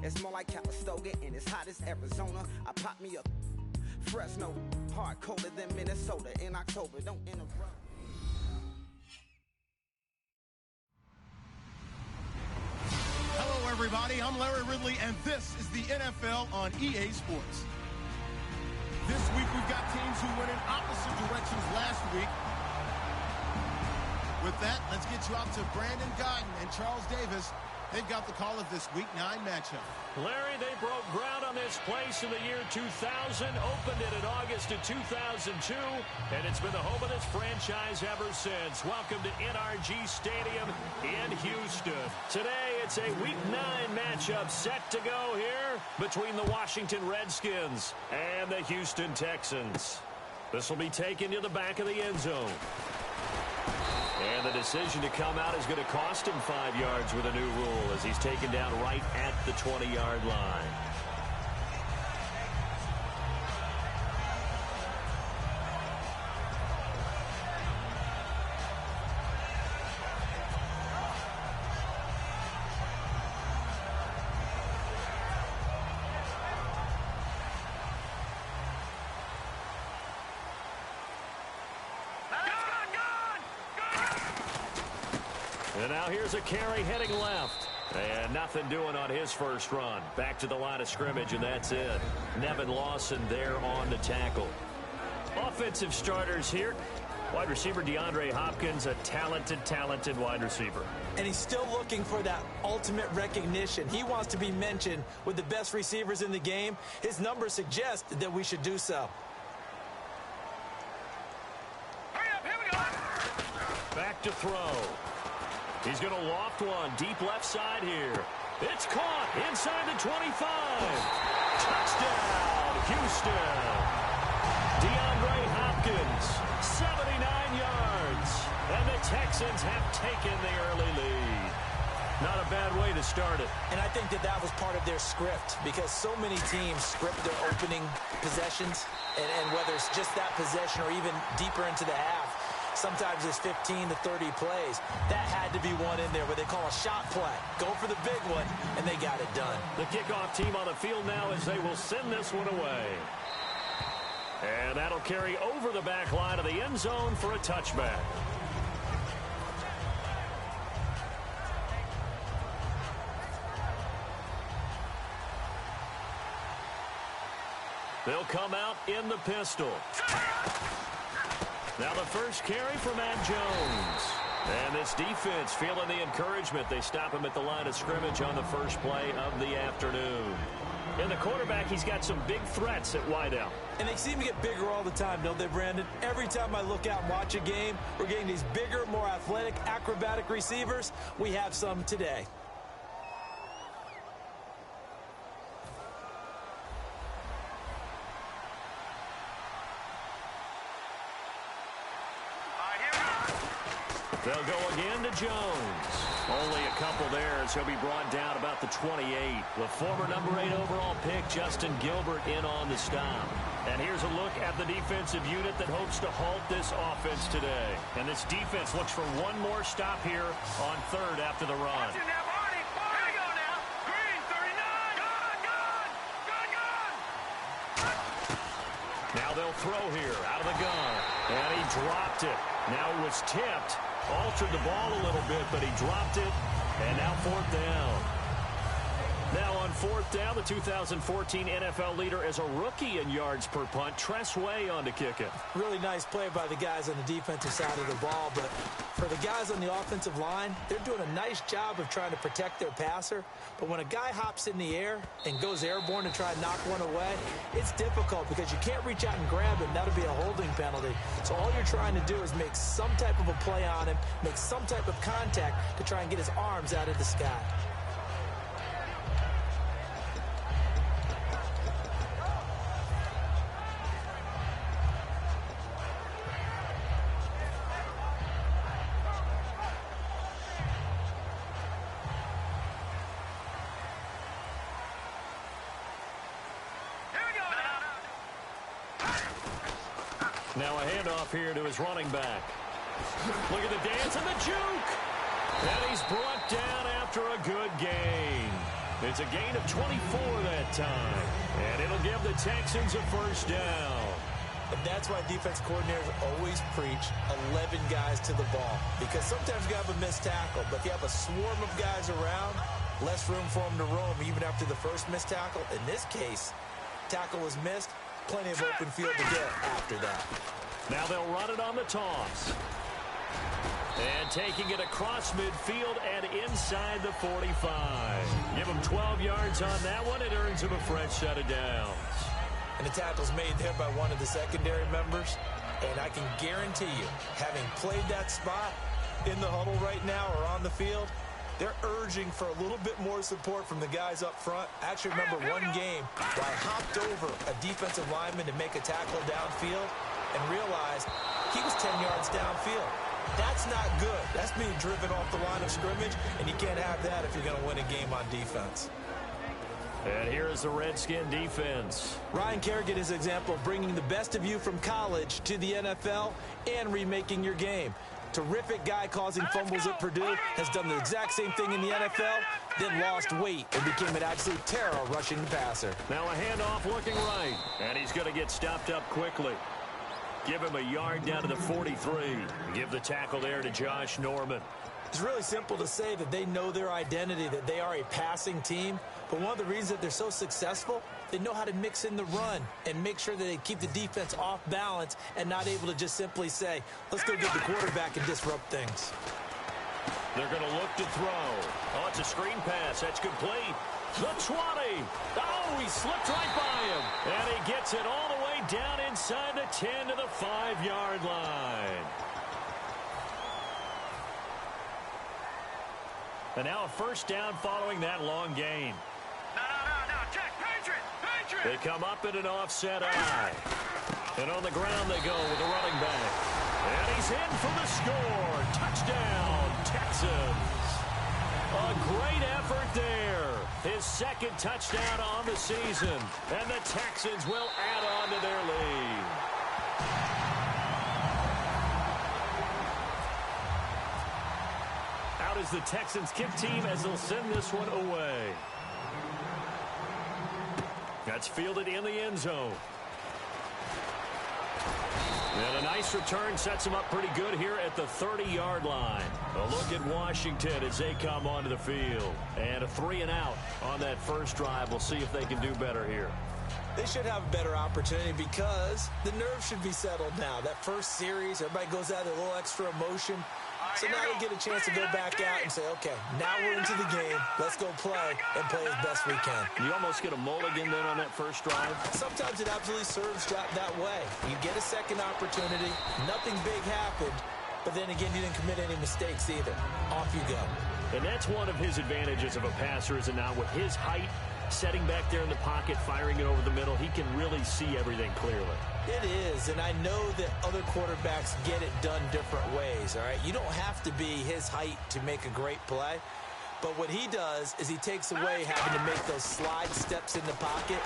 It's more like Calistoga and it's hot as Arizona. I pop me up Fresno, hard colder than Minnesota in October. Don't interrupt. Hello, everybody. I'm Larry Ridley, and this is the NFL on EA Sports. This week, we've got teams who went in opposite directions last week. With that, let's get you out to Brandon Guyton and Charles Davis. They've got the call of this Week 9 matchup. Larry, they broke ground on this place in the year 2000, opened it in August of 2002, and it's been the home of this franchise ever since. Welcome to NRG Stadium in Houston. Today, it's a Week 9 matchup set to go here between the Washington Redskins and the Houston Texans. This will be taken to the back of the end zone. And the decision to come out is going to cost him 5 yards with a new rule as he's taken down right at the 20-yard line. And now here's a carry heading left. And nothing doing on his first run. Back to the line of scrimmage, and that's it. Nevin Lawson there on the tackle. Offensive starters here. Wide receiver DeAndre Hopkins, a talented wide receiver. And he's still looking for that ultimate recognition. He wants to be mentioned with the best receivers in the game. His numbers suggest that we should do so. Hurry up, here we go. Back to throw. He's going to loft one deep left side here. It's caught inside the 25. Touchdown, Houston. DeAndre Hopkins, 79 yards. And the Texans have taken the early lead. Not a bad way to start it. And I think that was part of their script because so many teams script their opening possessions. And whether it's just that possession or even deeper into the half, sometimes it's 15 to 30 plays. That had to be one in there where they call a shot play. Go for the big one, and they got it done. The kickoff team on the field now as they will send this one away. And that'll carry over the back line of the end zone for a touchback. They'll come out in the pistol. Now the first carry for Matt Jones. And this defense feeling the encouragement. They stop him at the line of scrimmage on the first play of the afternoon. And the quarterback, he's got some big threats at wideout. And they seem to get bigger all the time, don't they, Brandon? Every time I look out and watch a game, we're getting these bigger, more athletic, acrobatic receivers. We have some today. They'll go again to Jones. Only a couple there as he'll be brought down about the 28. The former number 8 overall pick, Justin Gilbert, in on the stop. And here's a look at the defensive unit that hopes to halt this offense today. And this defense looks for one more stop here on third after the run. Now they'll throw here out of the gun. And he dropped it. Now it was tipped. Altered the ball a little bit, but he dropped it. And now fourth down. Now on fourth down, the 2014 NFL leader is a rookie in yards per punt. Tress Way on to kick it. Really nice play by the guys on the defensive side of the ball, but for the guys on the offensive line, they're doing a nice job of trying to protect their passer. But when a guy hops in the air and goes airborne to try and knock one away, it's difficult because you can't reach out and grab him. That'll be a holding penalty. So all you're trying to do is make some type of a play on him, make some type of contact to try and get his arms out of the sky. Now a handoff here to his running back. Look at the dance and the juke. And he's brought down after a good gain. It's a gain of 24 that time. And it'll give the Texans a first down. And that's why defense coordinators always preach 11 guys to the ball. Because sometimes you have a missed tackle, but if you have a swarm of guys around, less room for them to roam even after the first missed tackle. In this case, tackle was missed, plenty of open field to get after that. Now they'll run it on the toss. And taking it across midfield and inside the 45. Give him 12 yards on that one. It earns him a fresh set of downs. And the tackle's made there by one of the secondary members. And I can guarantee you, having played that spot in the huddle right now or on the field, they're urging for a little bit more support from the guys up front. I actually remember one game where I hopped over a defensive lineman to make a tackle downfield and realized he was 10 yards downfield. That's not good. That's being driven off the line of scrimmage, and you can't have that if you're going to win a game on defense. And here is the Redskin defense. Ryan Kerrigan is an example of bringing the best of you from college to the NFL and remaking your game. Terrific guy causing fumbles at Purdue, has done the exact same thing in the NFL, then lost weight and became an absolute terror rushing passer. Now a handoff looking right, and he's going to get stopped up quickly. Give him a yard down to the 43. Give the tackle there to Josh Norman. It's really simple to say that they know their identity, that they are a passing team. But one of the reasons that they're so successful, they know how to mix in the run and make sure that they keep the defense off balance and not able to just simply say, let's go get the quarterback and disrupt things. They're going to look to throw. Oh, it's a screen pass. That's complete. The 20. Oh, he slipped right by him. And he gets it all the way down inside the 10 to the 5-yard line. And now a first down following that long gain. No, check, Patriot. They come up in an offset eye. And on the ground they go with the running back. And he's in for the score. Touchdown, Texans. A great effort there. His second touchdown on the season. And the Texans will add on to their lead. Out is the Texans kick team as they'll send this one away. That's fielded in the end zone. And a nice return sets them up pretty good here at the 30-yard line. A look at Washington as they come onto the field. And a 3-and-out on that first drive. We'll see if they can do better here. They should have a better opportunity because the nerves should be settled now. That first series, everybody goes out with a little extra emotion. So now they get a chance to go back out and say, okay, now we're into the game. Let's go play and play as best we can. You almost get a mulligan then on that first drive. Sometimes it absolutely serves that way. You get a second opportunity. Nothing big happened. But then again, you didn't commit any mistakes either. Off you go. And that's one of his advantages of a passer, is it not? With his height, setting back there in the pocket, firing it over the middle, he can really see everything clearly. It is, and I know that other quarterbacks get it done different ways, all right? You don't have to be his height to make a great play, but what he does is he takes away having to make those slide steps in the pocket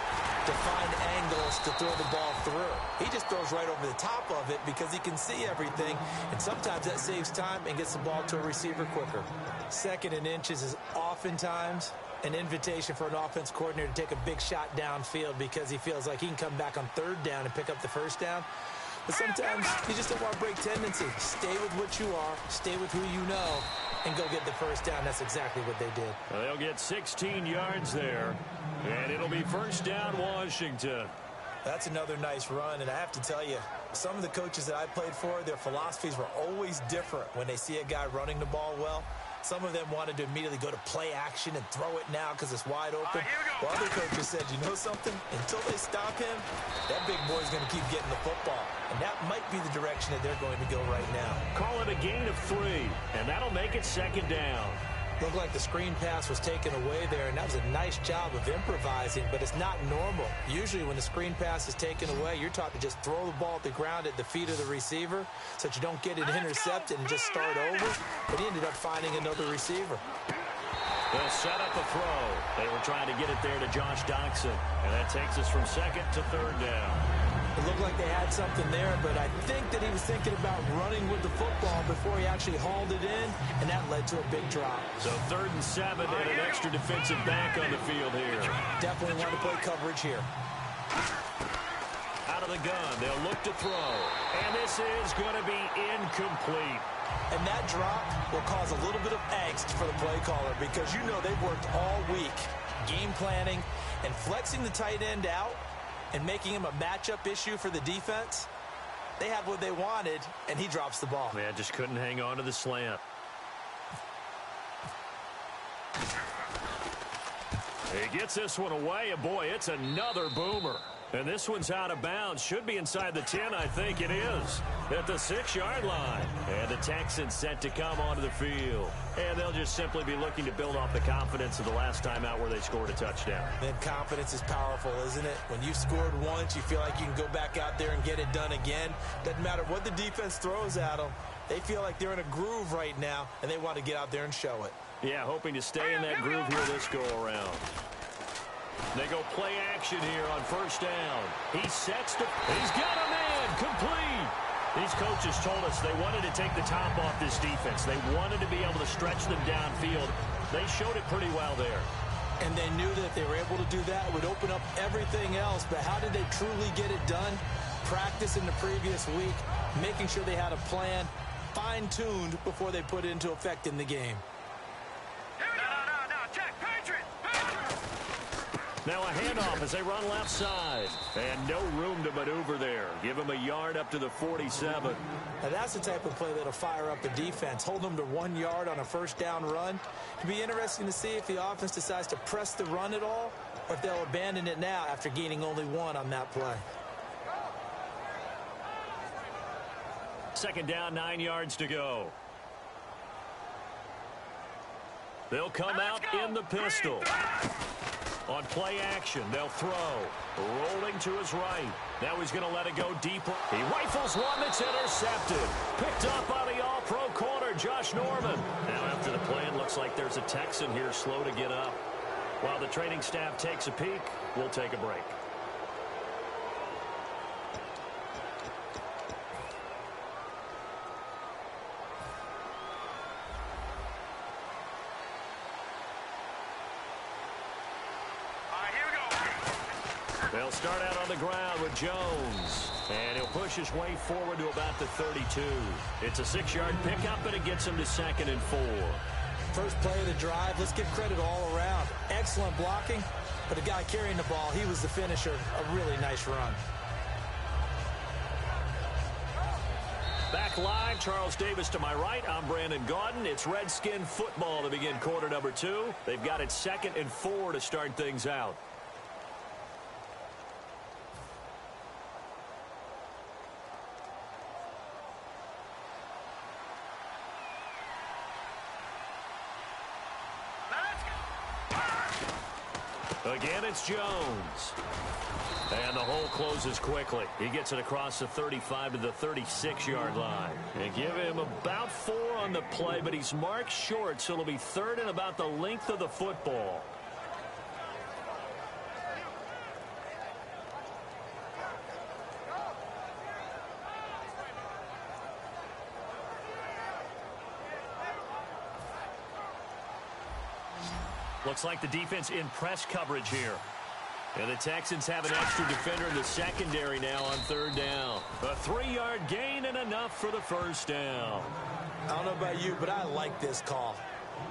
to find angles to throw the ball through. He just throws right over the top of it because he can see everything, and sometimes that saves time and gets the ball to a receiver quicker. Second and inches is oftentimes an invitation for an offense coordinator to take a big shot downfield because he feels like he can come back on third down and pick up the first down. But sometimes you just don't want to break tendency. Stay with what you are, stay with who you know, and go get the first down. That's exactly what they did. They'll get 16 yards there, and it'll be first down Washington. That's another nice run, and I have to tell you, some of the coaches that I played for, their philosophies were always different when they see a guy running the ball well. Some of them wanted to immediately go to play action and throw it now because it's wide open. While other coaches said, you know something? Until they stop him, that big boy's going to keep getting the football. And that might be the direction that they're going to go right now. Call it a gain of 3, and that'll make it second down. Looked like the screen pass was taken away there, and that was a nice job of improvising, but it's not normal. Usually when the screen pass is taken away, you're taught to just throw the ball at the ground at the feet of the receiver so that you don't get it intercepted and just start over. But he ended up finding another receiver. They'll set up a throw. They were trying to get it there to Josh Doxson, and that takes us from second to third down. It looked like they had something there, but I think that he was thinking about running with the football before he actually hauled it in, and that led to a big drop. So 3rd and 7 and an extra defensive back on the field here. Definitely want to play coverage here. Out of the gun, they'll look to throw. And this is going to be incomplete. And that drop will cause a little bit of angst for the play caller because you know they've worked all week game planning and flexing the tight end out and making him a matchup issue for the defense. They had what they wanted, and he drops the ball. Man, just couldn't hang on to the slant. He gets this one away, and boy, it's another boomer. And this one's out of bounds. Should be inside the 10, I think it is. At the 6-yard line. And the Texans set to come onto the field. And they'll just simply be looking to build off the confidence of the last time out where they scored a touchdown. And confidence is powerful, isn't it? When you've scored once, you feel like you can go back out there and get it done again. Doesn't matter what the defense throws at them. They feel like they're in a groove right now, and they want to get out there and show it. Yeah, hoping to stay in that groove here this go-around. They go play action here on 1st down. He sets to... He's got a man complete. These coaches told us they wanted to take the top off this defense. They wanted to be able to stretch them downfield. They showed it pretty well there. And they knew that if they were able to do that, it would open up everything else. But how did they truly get it done? Practice in the previous week, making sure they had a plan, fine-tuned before they put it into effect in the game. Now a handoff as they run left side. And no room to maneuver there. Give him a yard up to the 47. Now that's the type of play that'll fire up the defense. Hold them to 1 yard on a 1st down run. It'll be interesting to see if the offense decides to press the run at all or if they'll abandon it now after gaining only 1 on that play. 2nd down, 9 yards to go. They'll come out in the pistol. On play action, they'll throw. Rolling to his right. Now he's going to let it go deeper. He rifles one that's intercepted. Picked up by the all-pro corner, Josh Norman. Now after the play, it looks like there's a Texan here slow to get up. While the training staff takes a peek, we'll take a break. They'll start out on the ground with Jones. And he'll push his way forward to about the 32. It's a 6-yard pickup, and it gets him to 2nd and 4. First play of the drive, let's give credit all around. Excellent blocking, but the guy carrying the ball, he was the finisher. A really nice run. Back live, Charles Davis to my right. I'm Brandon Gaudin. It's Redskin football to begin quarter number 2. They've got it 2nd and 4 to start things out. Again, it's Jones. And the hole closes quickly. He gets it across the 35 to the 36-yard line. And give him about 4 on the play, but he's marked short, so it'll be 3rd and about the length of the football. Looks like the defense in press coverage here. And the Texans have an extra defender in the secondary now on 3rd down. A 3-yard gain and enough for the 1st down. I don't know about you, but I like this call.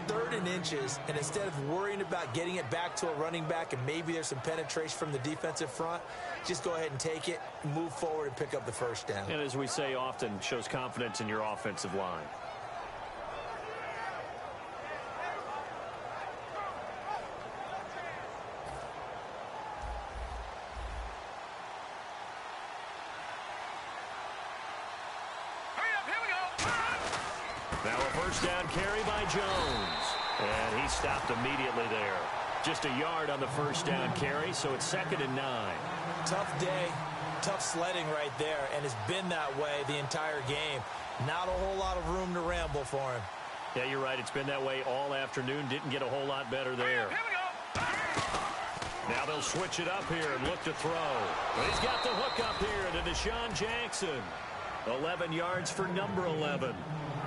3rd and inches, and instead of worrying about getting it back to a running back and maybe there's some penetration from the defensive front, just go ahead and take it, move forward, and pick up the 1st down. And as we say often, shows confidence in your offensive line. Now a 1st down carry by Jones. And he stopped immediately there. Just a yard on the 1st down carry, so it's 2nd and 9. Tough day, tough sledding right there, and it's been that way the entire game. Not a whole lot of room to ramble for him. Yeah, you're right. It's been that way all afternoon. Didn't get a whole lot better there. Now Now they'll switch it up here and look to throw. But he's got the hook up here to Deshaun Jackson. 11 yards for number 11.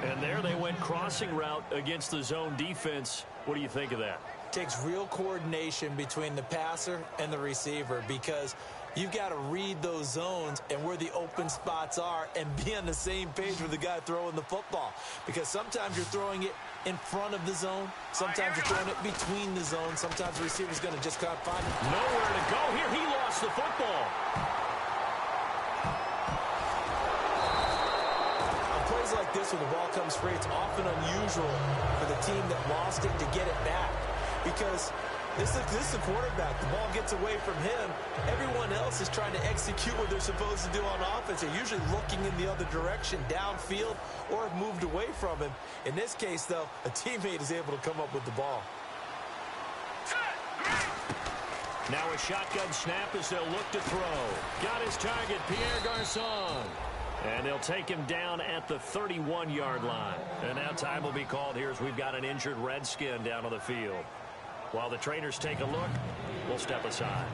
And there they went crossing route against the zone defense. What do you think of that? Takes real coordination between the passer and the receiver because you've got to read those zones and where the open spots are and be on the same page with the guy throwing the football. Because sometimes you're throwing it in front of the zone. Sometimes you're throwing it between the zones. Sometimes the receiver's going to just kind of find it. Nowhere to go here. He lost the football. On plays like this where the ball comes free, it's often unusual for the team that lost it to get it back. Because this is the quarterback. The ball gets away from him. Everyone else is trying to execute what they're supposed to do on offense. They're usually looking in the other direction, downfield, or have moved away from him. In this case, though, a teammate is able to come up with the ball. Now a shotgun snap as they'll look to throw. Got his target, Pierre Garçon. And they'll take him down at the 31-yard line. And now time will be called here as we've got an injured Redskin down on the field. While the trainers take a look, we'll step aside.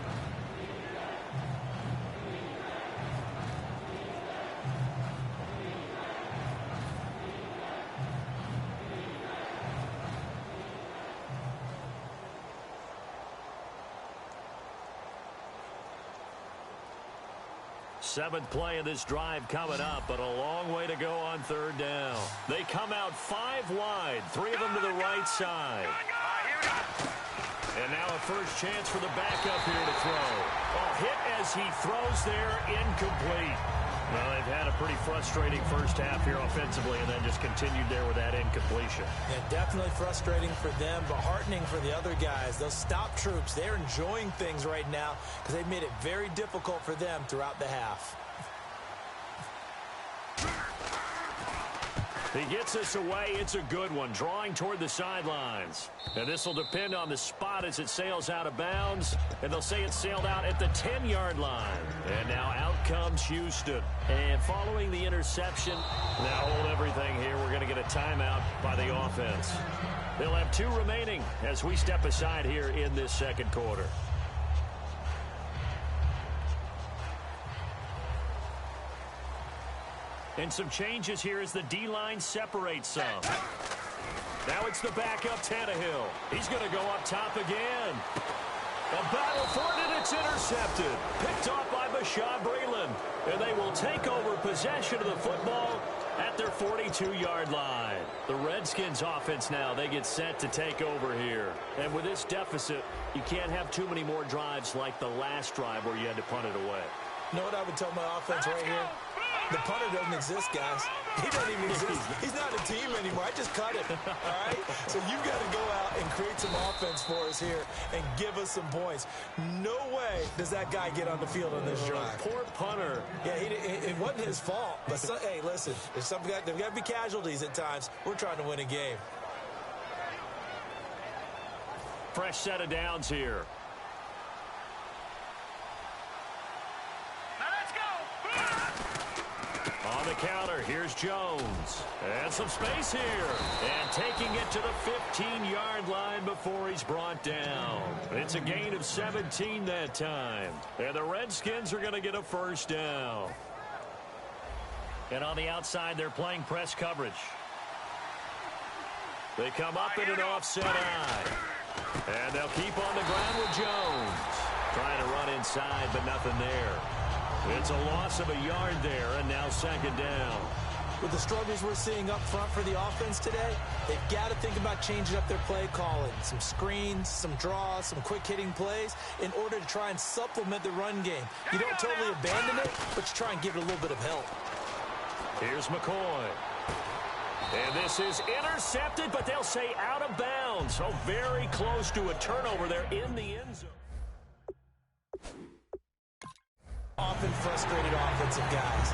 Seventh play of this drive coming up, but a long way to go on third down. They come out 5 wide, 3 of them to the right side. And now a first chance for the backup here to throw. Oh, hit as he throws there, incomplete. Well, they've had a pretty frustrating first half here offensively and then just continued there with that incompletion. Yeah, definitely frustrating for them, but heartening for the other guys. Those stop troops, they're enjoying things right now because they've made it very difficult for them throughout the half. He gets this away. It's a good one. Drawing toward the sidelines. And this will depend on the spot as it sails out of bounds. And they'll say it sailed out at the 10-yard line. And now out comes Houston. And following the interception, now hold everything here. We're going to get a timeout by the offense. They'll have 2 remaining as we step aside here in this second quarter. And some changes here as the D-line separates some. Now it's the backup Tannehill. He's going to go up top again. A battle for it, and it's intercepted. Picked off by Bashaud Breeland. And they will take over possession of the football at their 42-yard line. The Redskins offense now, they get set to take over here. And with this deficit, you can't have too many more drives like the last drive where you had to punt it away. You know what I would tell my offense right here? The punter doesn't exist, guys. He doesn't even exist. He's not a team anymore. I just cut him, all right? So you've got to go out and create some offense for us here and give us some points. No way does that guy get on the field on this drive. Poor punter. Yeah, it wasn't his fault. But, hey, listen, there's got to be casualties at times. We're trying to win a game. Fresh set of downs here. On the counter, here's Jones. And some space here. And taking it to the 15-yard line before he's brought down. It's a gain of 17 that time. And the Redskins are going to get a first down. And on the outside, they're playing press coverage. They come up in an offset eye. And they'll keep on the ground with Jones. Trying to run inside, but nothing there. It's a loss of a yard there, and now second down. With the struggles we're seeing up front for the offense today, they've got to think about changing up their play calling. Some screens, some draws, some quick-hitting plays in order to try and supplement the run game. You don't totally abandon it, but you try and give it a little bit of help. Here's McCoy. And this is intercepted, but they'll say out of bounds. So very close to a turnover there in the end zone. Often frustrated offensive guys.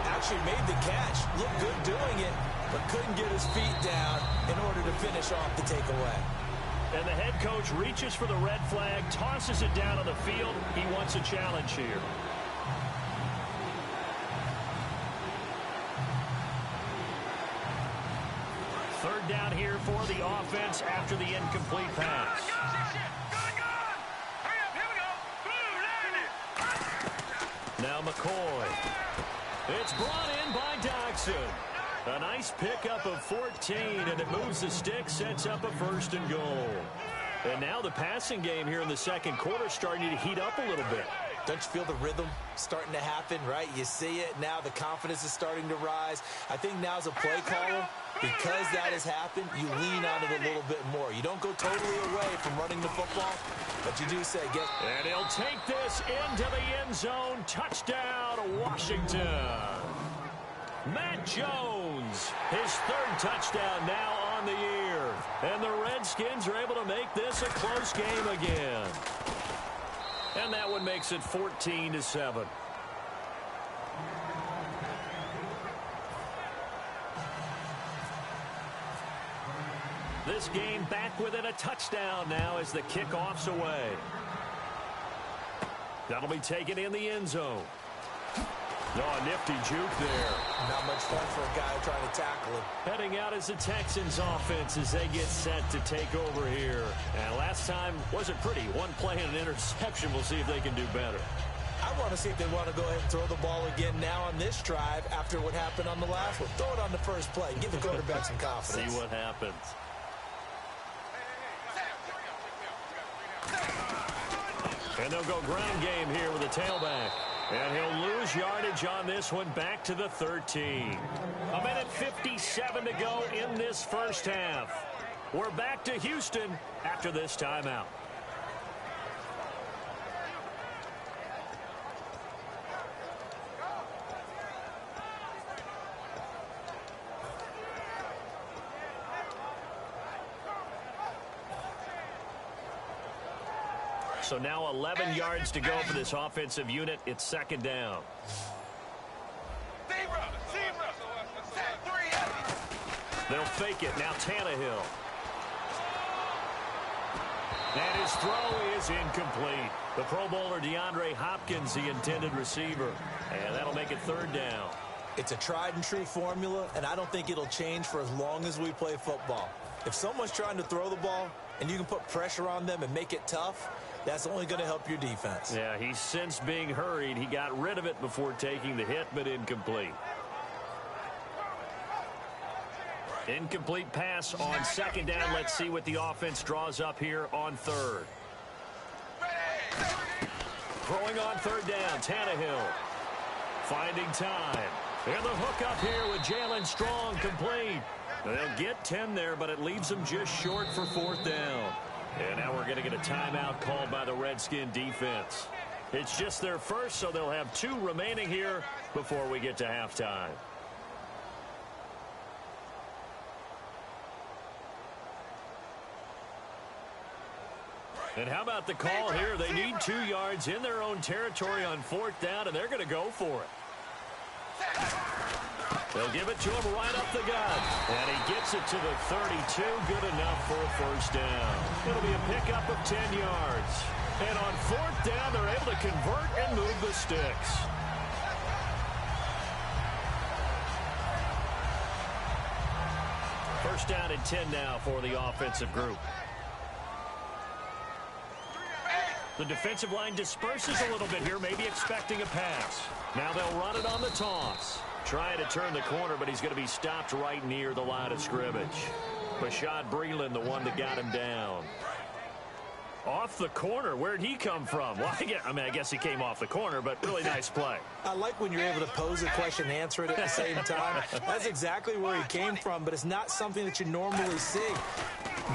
Actually made the catch, looked good doing it, but couldn't get his feet down in order to finish off the takeaway. And the head coach reaches for the red flag, tosses it down on the field. He wants a challenge here. Third down here for the offense after the incomplete pass. Hurry up, here we go. Now McCoy. It's brought in by Doxson. A nice pickup of 14, and it moves the stick, sets up a 1st and goal. And now the passing game here in the second quarter starting to heat up a little bit. Don't you feel the rhythm starting to happen, right? You see it now. The confidence is starting to rise. I think now as a play caller, because that has happened, you lean on it a little bit more. You don't go totally away from running the football, but you do say, get. And he'll take this into the end zone. Touchdown, Washington. Matt Jones, his 3rd touchdown now on the year. And the Redskins are able to make this a close game again. And that one makes it 14-7. This game back within a touchdown now as the kickoff's away. That'll be taken in the end zone. Oh, nifty juke there. Not much fun for a guy trying to tackle him. Heading out is the Texans offense as they get set to take over here. And last time wasn't pretty. One play and an interception. We'll see if they can do better. I want to see if they want to go ahead and throw the ball again now on this drive after what happened on the last one. Throw it on the first play. Give the quarterback some confidence. See what happens. And they'll go ground game here with a tailback. And he'll lose yardage on this one, back to the 13. A minute 57 to go in this first half. We're back to Houston after this timeout. So now 11 yards to go for this offensive unit. It's 2nd down. They'll fake it. Now Tannehill. And his throw is incomplete. The Pro Bowler DeAndre Hopkins, the intended receiver. And that'll make it 3rd down. It's a tried and true formula, and I don't think it'll change for as long as we play football. If someone's trying to throw the ball and you can put pressure on them and make it tough, that's only going to help your defense. Yeah, he's since being hurried. He got rid of it before taking the hit, but incomplete. Incomplete pass on 2nd down. Let's see what the offense draws up here on 3rd. Throwing on 3rd down, Tannehill. Finding time. And the hook up here with Jalen Strong, complete. They'll get 10 there, but it leaves them just short for 4th down. And now we're going to get a timeout called by the Redskin defense. It's just their first, so they'll have 2 remaining here before we get to halftime. And how about the call here? They need 2 yards in their own territory on 4th down, and they're going to go for it. They'll give it to him right up the gut. And he gets it to the 32. Good enough for a 1st down. It'll be a pickup of 10 yards. And on 4th down, they're able to convert and move the sticks. First down and 10 now for the offensive group. The defensive line disperses a little bit here, maybe expecting a pass. Now they'll run it on the toss. Trying to turn the corner, but he's going to be stopped right near the line of scrimmage. Bashaud Breeland, the one that got him down. Off the corner. Where'd he come from? Well, I guess he came off the corner, but really nice play. I like when you're able to pose a question and answer it at the same time. That's exactly where he came from, but it's not something that you normally see.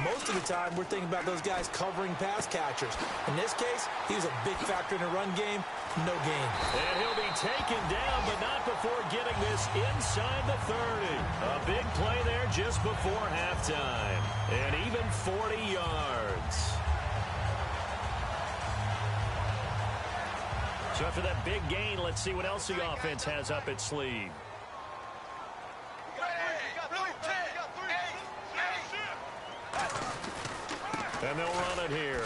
Most of the time, we're thinking about those guys covering pass catchers. In this case, he was a big factor in the run game. No gain. And he'll be taken down, but not before getting this inside the 30. A big play there just before halftime. And even 40 yards. So after that big gain, let's see what else the offense has up its sleeve. And they'll run it here.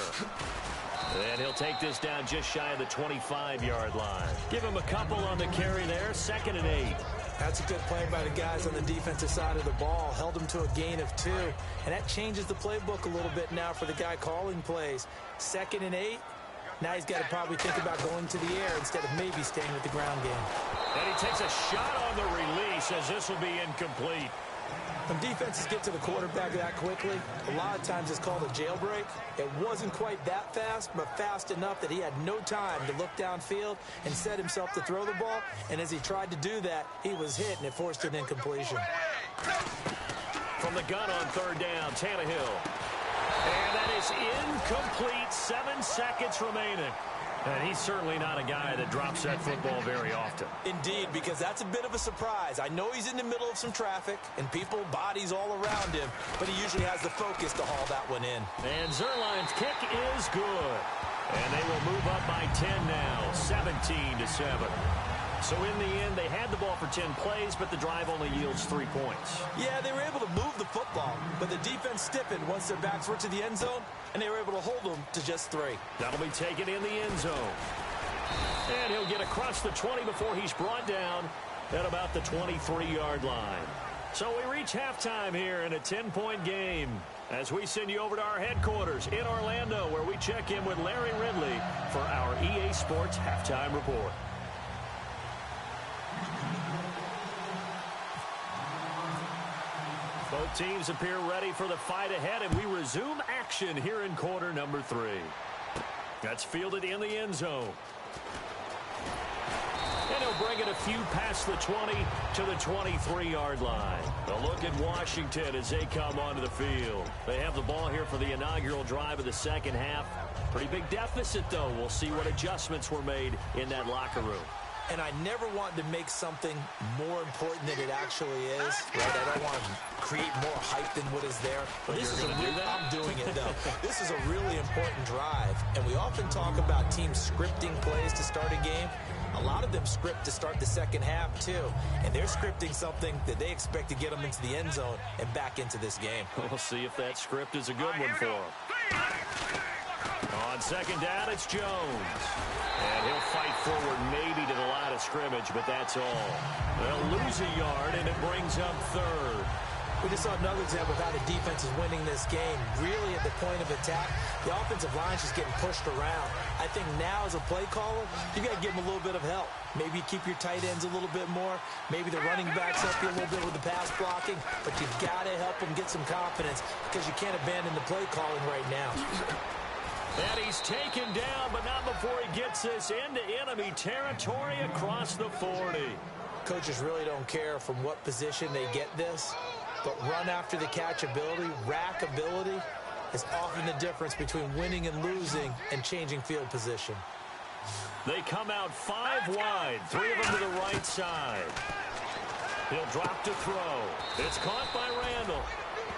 And he'll take this down just shy of the 25-yard line. Give him a couple on the carry there. 2nd and 8. That's a good play by the guys on the defensive side of the ball. Held him to a gain of 2. And that changes the playbook a little bit now for the guy calling plays. 2nd and 8. Now he's got to probably think about going to the air instead of maybe staying with the ground game. And he takes a shot on the release as this will be incomplete. When defenses get to the quarterback that quickly, a lot of times it's called a jailbreak. It wasn't quite that fast, but fast enough that he had no time to look downfield and set himself to throw the ball. And as he tried to do that, he was hit, and it forced an incompletion. From the gun on third down, Tannehill. And that is incomplete. 7 seconds remaining. And he's certainly not a guy that drops that football very often. Indeed, because that's a bit of a surprise. I know he's in the middle of some traffic and people, bodies all around him, but he usually has the focus to haul that one in. And Zerline's kick is good. And they will move up by 10 now, 17-7. So in the end, they had the ball for 10 plays, but the drive only yields 3 points. Yeah, they were able to move the football, but the defense stiffened once their backs were to the end zone, and they were able to hold them to just 3. That'll be taken in the end zone. And he'll get across the 20 before he's brought down at about the 23-yard line. So we reach halftime here in a 10-point game as we send you over to our headquarters in Orlando, where we check in with Larry Ridley for our EA Sports Halftime Report. Both teams appear ready for the fight ahead, and we resume action here in quarter number 3. That's fielded in the end zone. And he'll bring it a few past the 20 to the 23-yard line. A look at Washington as they come onto the field. They have the ball here for the inaugural drive of the second half. Pretty big deficit, though. We'll see what adjustments were made in that locker room. And I never want to make something more important than it actually is, right? I don't want to create more hype than what is there. But this is I'm doing it, though. This is a really important drive. And we often talk about teams scripting plays to start a game. A lot of them script to start the second half, too. And they're scripting something that they expect to get them into the end zone and back into this game. We'll see if that script is a good one for them. On second down, it's Jones. And he'll fight forward maybe to the line of scrimmage, but that's all. They'll lose a yard, and it brings up third. We just saw another example of how the defense is winning this game. Really at the point of attack, the offensive line's just getting pushed around. I think now as a play caller, you got to give them a little bit of help. Maybe keep your tight ends a little bit more. Maybe the running backs help you a little bit with the pass blocking. But you got to help them get some confidence because you can't abandon the play calling right now. And he's taken down, but not before he gets this into enemy territory across the 40. Coaches really don't care from what position they get this, but run after the catch ability, rack ability, is often the difference between winning and losing and changing field position. They come out 5 wide, 3 of them to the right side. He'll drop to throw. It's caught by Randall.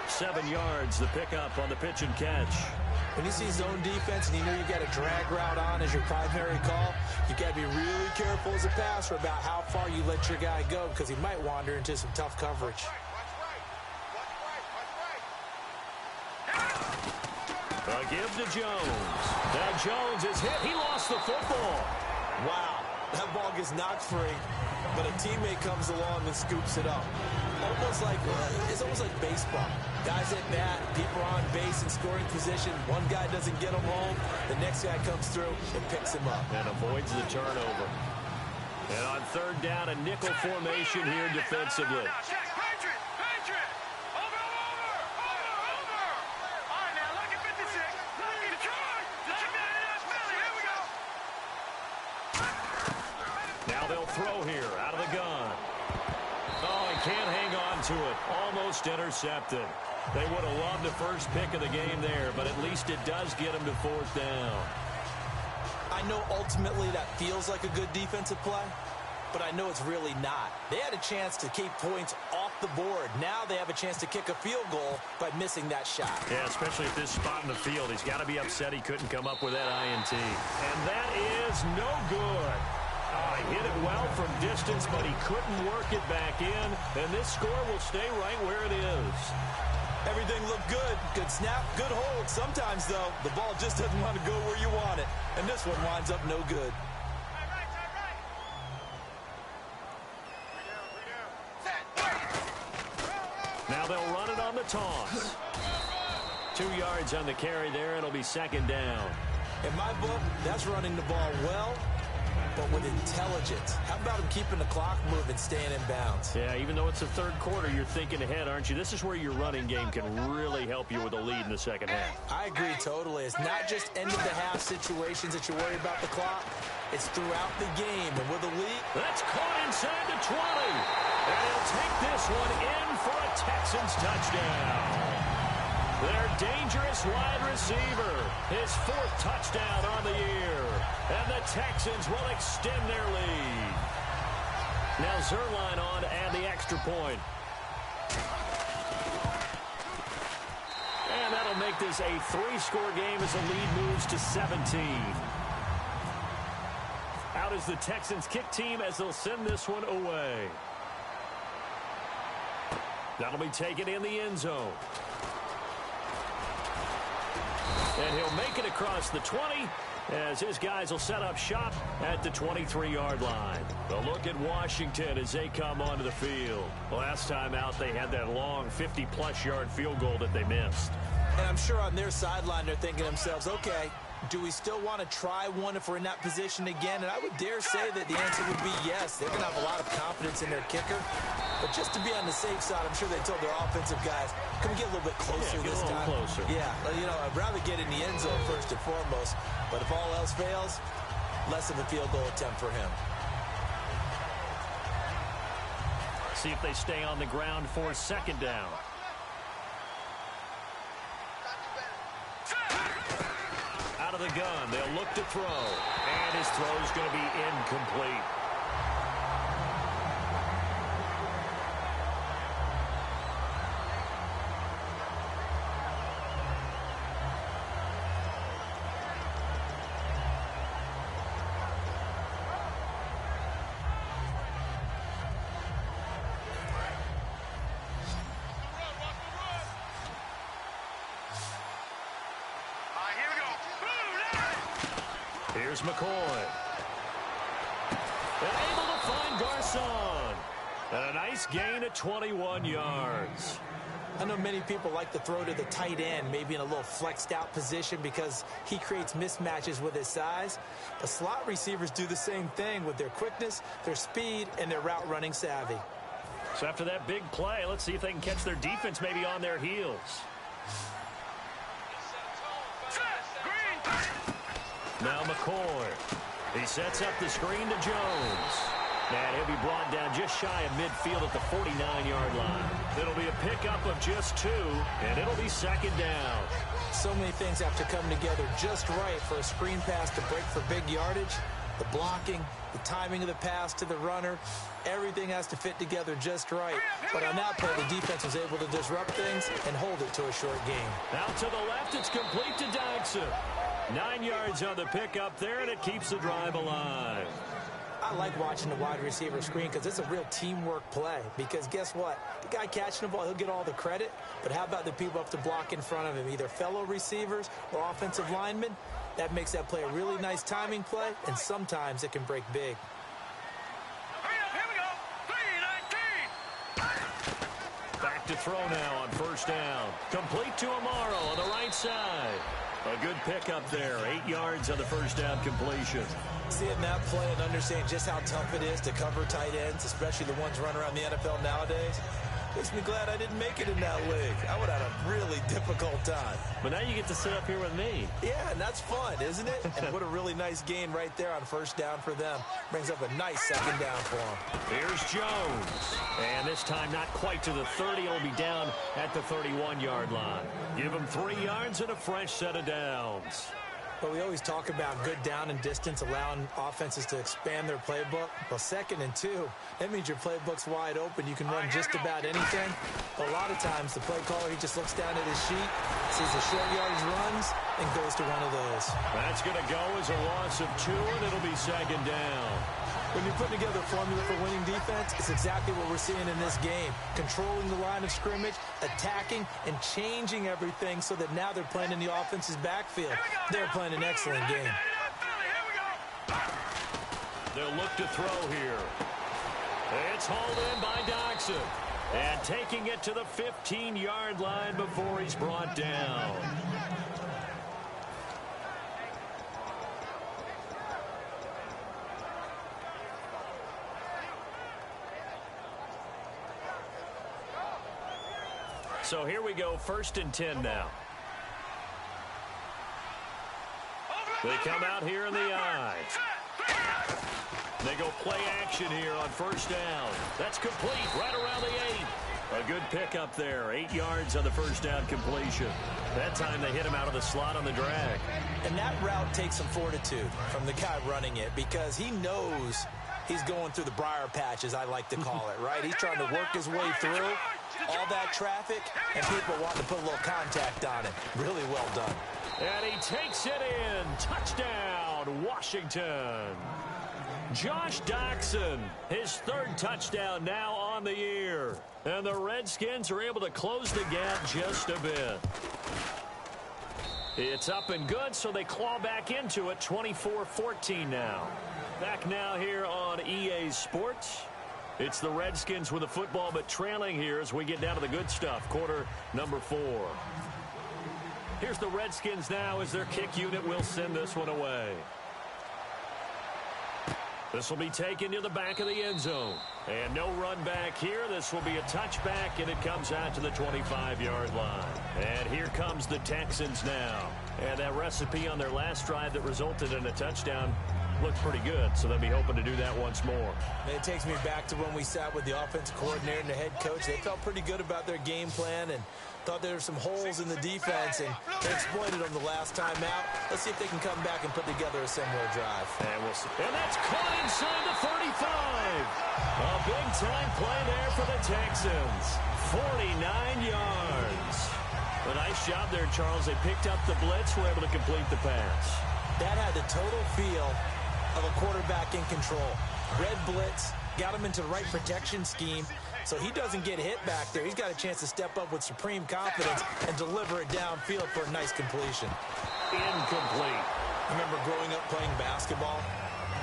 7 yards, the pickup on the pitch and catch. When you see zone defense and you know you've got a drag route on as your primary call, you've got to be really careful as a passer about how far you let your guy go because he might wander into some tough coverage. A give to Jones. Now Jones is hit. He lost the football. Wow, that ball gets knocked free, but a teammate comes along and scoops it up. It's almost like baseball. Guys at bat, people are on base in scoring position. One guy doesn't get him home. The next guy comes through and picks him up. And avoids the turnover. And on third down, a nickel formation here defensively. Now they'll throw here out of the gun. Oh, he can't hang on to it. Almost intercepted. They would have loved the first pick of the game there, but at least it does get them to fourth down. I know ultimately that feels like a good defensive play, but I know it's really not. They had a chance to keep points off the board. Now they have a chance to kick a field goal by missing that shot. Yeah, especially at this spot in the field. He's got to be upset he couldn't come up with that INT. And that is no good. Oh, he hit it well from distance, but he couldn't work it back in. And this score will stay right where it is. Everything looked good. Good snap, good hold. Sometimes, though, the ball just doesn't want to go where you want it. And this one winds up no good. Now they'll run it on the toss. 2 yards on the carry there. It'll be second down. In my book, that's running the ball well, but with intelligence. How about him keeping the clock moving, staying in bounds? Yeah, even though it's the third quarter, you're thinking ahead, aren't you? This is where your running game can really help you with a lead in the second half. I agree totally. It's not just end-of-the-half situations that you worry about the clock. It's throughout the game, and with a lead. That's caught inside the 20. And he'll take this one in for a Texans touchdown. Their dangerous wide receiver, his 4th touchdown on the year. And the Texans will extend their lead. Now Zerline on and the extra point. And that'll make this a 3-score game as the lead moves to 17. Out is the Texans kick team as they'll send this one away. That'll be taken in the end zone. And he'll make it across the 20 as his guys will set up shop at the 23-yard line. A look at Washington as they come onto the field. Last time out, they had that long 50-plus yard field goal that they missed. And I'm sure on their sideline they're thinking to themselves, okay, do we still want to try one if we're in that position again? And I would dare say that the answer would be yes. They're going to have a lot of confidence in their kicker. But just to be on the safe side, I'm sure they told their offensive guys, can we get a little bit closer this time? Yeah, get a little closer. Yeah, you know, I'd rather get in the end zone first and foremost. But if all else fails, less of a field goal attempt for him. See if they stay on the ground for second down. Out of the gun, they'll look to throw. And his throw is going to be incomplete. Here's McCoy. And able to find Garcon. And a nice gain of 21 yards. I know many people like to throw to the tight end, maybe in a little flexed out position because he creates mismatches with his size. But slot receivers do the same thing with their quickness, their speed, and their route running savvy. So after that big play, let's see if they can catch their defense maybe on their heels. Now McCoy. He sets up the screen to Jones. And he'll be brought down just shy of midfield at the 49-yard line. It'll be a pickup of just 2, and it'll be second down. So many things have to come together just right for a screen pass to break for big yardage. The blocking, the timing of the pass to the runner, everything has to fit together just right. But on that play, the defense was able to disrupt things and hold it to a short game. Out to the left, it's complete to Dodson. 9 yards on the pickup there, and it keeps the drive alive. I like watching the wide receiver screen because it's a real teamwork play. Because guess what? The guy catching the ball, he'll get all the credit. But how about the people up to block in front of him, either fellow receivers or offensive linemen? That makes that play a really nice timing play, and sometimes it can break big. Here we go. 3-19. Back to throw now on first down. Complete to Amaro on the right side. A good pickup there. 8 yards on the first down completion. Seeing that play and understanding just how tough it is to cover tight ends, especially the ones running around the NFL nowadays, makes me glad I didn't make it in that league. I would have had a really difficult time. But now you get to sit up here with me. Yeah, and that's fun, isn't it? And what a really nice gain right there on first down for them. Brings up a nice second down for them. Here's Jones. And this time not quite to the 30. He'll be down at the 31-yard line. Give him 3 yards and a fresh set of downs. But we always talk about good down and distance, allowing offenses to expand their playbook. Well, 2nd and 2, that means your playbook's wide open. You can run just about anything. But a lot of times, the play caller, he just looks down at his sheet, sees the short yardage runs, and goes to one of those. That's going to go as a loss of 2, and it'll be second down. When you put together a formula for winning defense, it's exactly what we're seeing in this game. Controlling the line of scrimmage, attacking, and changing everything so that now they're playing in the offense's backfield. They're playing an excellent game. They'll look to throw here. It's hauled in by Dodson. And taking it to the 15-yard line before he's brought down. So here we go, 1st and 10 now. They come out here in the I. They go play action here on 1st down. That's complete right around the 8. A good pickup there. 8 yards on the 1st down completion. That time they hit him out of the slot on the drag. And that route takes some fortitude from the guy running it because he knows he's going through the briar patch, as I like to call it, right? He's trying to work his way through all that traffic, and people want to put a little contact on it. Really well done. And he takes it in. Touchdown, Washington. Josh Doxson, his 3rd touchdown now on the year. And the Redskins are able to close the gap just a bit. It's up and good, so they claw back into it, 24-14 now. Back now here on EA Sports. It's the Redskins with the football, but trailing here as we get down to the good stuff. Quarter number 4. Here's the Redskins now as their kick unit will send this one away. This will be taken to the back of the end zone. And no run back here. This will be a touchback, and it comes out to the 25-yard line. And here comes the Texans now. And that recipe on their last drive that resulted in a touchdown looked pretty good, so they'll be hoping to do that once more. And it takes me back to when we sat with the offensive coordinator and the head coach. They felt pretty good about their game plan and thought there were some holes in the defense, and they exploited them the last time out. Let's see if they can come back and put together a similar drive. And we'll see. And that's caught inside the 35. A big-time play there for the Texans. 49 yards. A nice job there, Charles. They picked up the blitz, were able to complete the pass. That had the total feel of a quarterback in control. Red blitz, got him into the right protection scheme, so he doesn't get hit back there. He's got a chance to step up with supreme confidence and deliver it downfield for a nice completion. Incomplete. I remember growing up playing basketball.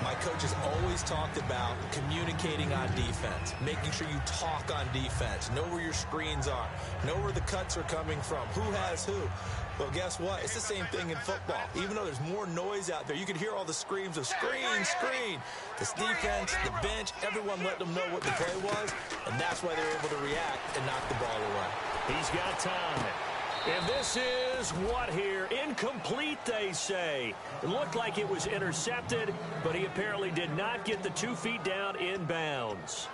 My coaches always talked about communicating on defense, making sure you talk on defense, know where your screens are, know where the cuts are coming from, who has who. Well, guess what? It's the same thing in football. Even though there's more noise out there, you can hear all the screams of screen, screen. This defense, the bench, everyone let them know what the play was, and that's why they're able to react and knock the ball away. He's got time. And this is what here? Incomplete, they say. It looked like it was intercepted, but he apparently did not get the 2 feet down in bounds.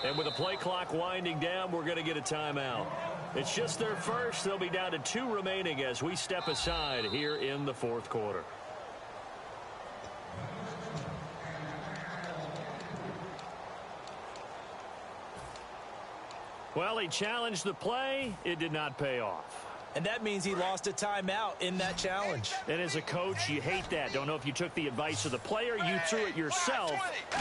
And with the play clock winding down, we're going to get a timeout. It's just their first. They'll be down to 2 remaining as we step aside here in the 4th quarter. Well, he challenged the play. It did not pay off. And that means he lost a timeout in that challenge. And as a coach, you hate that. Don't know if you took the advice of the player, you threw it yourself,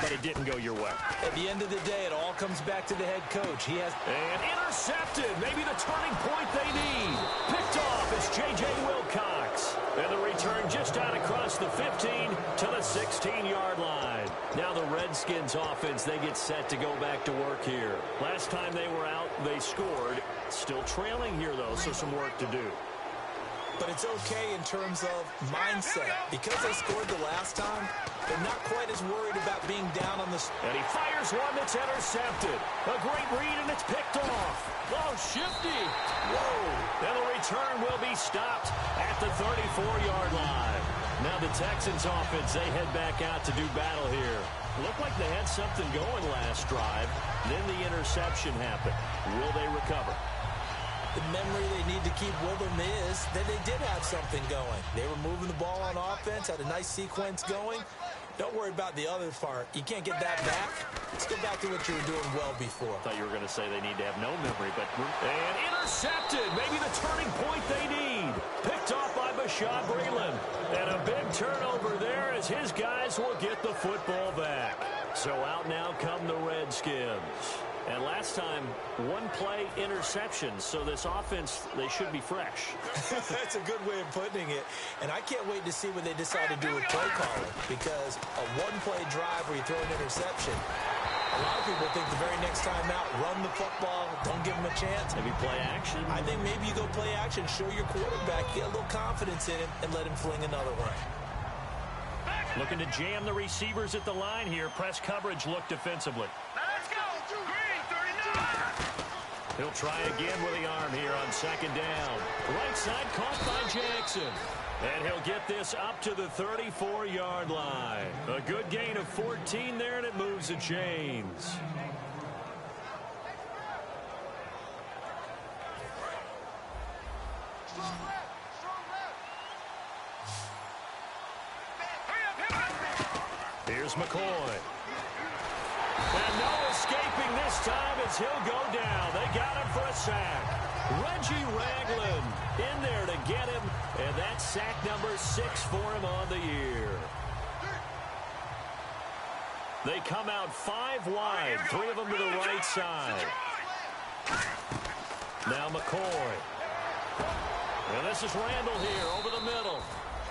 but it didn't go your way. At the end of the day, it all comes back to the head coach. He has... And intercepted. Maybe the turning point they need. Picked off. It's J.J. Wilcox. And the return just out across the 15 to the 16-yard line. Now the Redskins offense, they get set to go back to work here. Last time they were out, they scored. Still trailing here, though, so some work to do. But it's okay in terms of mindset. Because they scored the last time, they're not quite as worried about being down on the... And he fires one that's intercepted. A great read, and it's picked off. Oh, shifty. Whoa. And the return will be stopped at the 34-yard line. Now the Texans offense, they head back out to do battle here. Looked like they had something going last drive. Then the interception happened. Will they recover? The memory they need to keep with them is that they did have something going. They were moving the ball on offense, had a nice sequence going. Don't worry about the other part. You can't get that back. Let's go back to what you were doing well before. I thought you were going to say they need to have no memory, but... And intercepted! Maybe the turning point they need. Picked off by Bashaud Breeland. And a big turnover there as his guys will get the football back. So out now come the Redskins. And last time, one play interception. So this offense, they should be fresh. That's a good way of putting it. And I can't wait to see what they decide to do with play calling, because a one-play drive where you throw an interception, a lot of people think the very next time out, run the football, don't give them a chance. Maybe play action? I think maybe you go play action, show your quarterback, get a little confidence in him, and let him fling another one. Looking to jam the receivers at the line here. Press coverage look defensively. Let's go. Green, 39. He'll try again with the arm here on second down. Right side caught by Jackson. And he'll get this up to the 34-yard line. A good gain of 14 there, and it moves the chains. Here's McCoy. And no escaping this time as he'll go down. They got him for a sack. Reggie Ragland in there to get him. And that's sack number 6 for him on the year. They come out 5 wide. 3 of them to the right side. Now McCoy. And this is Randall here over the middle.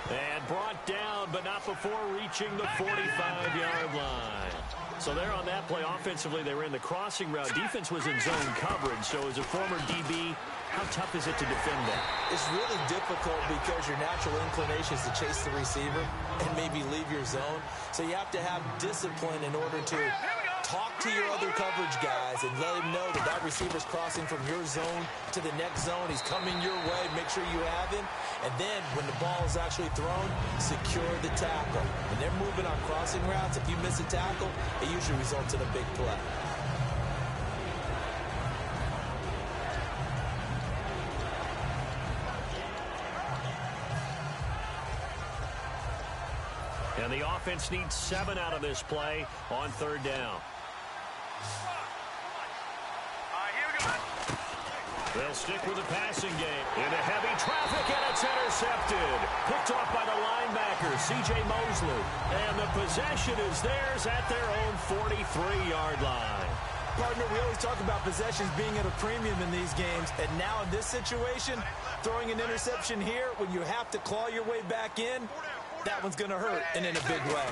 And brought down, but not before reaching the 45-yard line. So there on that play, offensively, they were in the crossing route. Defense was in zone coverage. So as a former DB, how tough is it to defend that? It's really difficult because your natural inclination is to chase the receiver and maybe leave your zone. So you have to have discipline in order to talk to your other coverage guys and let him know that that receiver's crossing from your zone to the next zone. He's coming your way. Make sure you have him. And then when the ball is actually thrown, secure the tackle. When they're moving on crossing routes, if you miss a tackle, it usually results in a big play. And the offense needs 7 out of this play on third down. They'll stick with the passing game. Into heavy traffic, and it's intercepted. Picked off by the linebacker, C.J. Mosley. And the possession is theirs at their own 43-yard line. Partner, we always talk about possessions being at a premium in these games. And now in this situation, throwing an interception here when you have to claw your way back in, that one's going to hurt, and in a big way.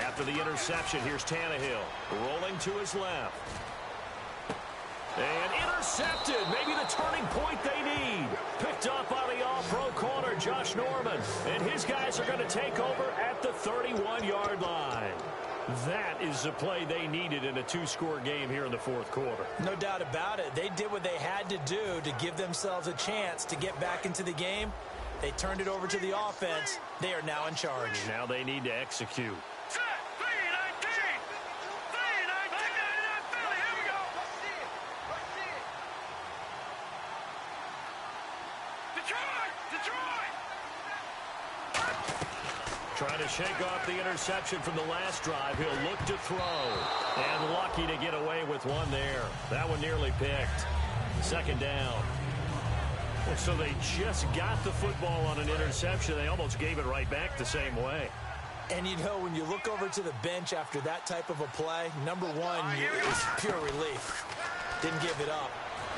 After the interception, here's Tannehill rolling to his left. And intercepted. Maybe the turning point they need. Picked up by the all-pro corner, Josh Norman. And his guys are going to take over at the 31-yard line. That is the play they needed in a 2-score game here in the fourth quarter. No doubt about it. They did what they had to do to give themselves a chance to get back into the game. They turned it over to the offense. They are now in charge. Now they need to execute. Set. 3-19. 3-19. Here we go. Detroit. Trying to shake off the interception from the last drive. He'll look to throw. And lucky to get away with one there. That one nearly picked. Second down. So they just got the football on an interception. They almost gave it right back the same way. And you know, when you look over to the bench after that type of a play, number one is pure relief. Didn't give it up.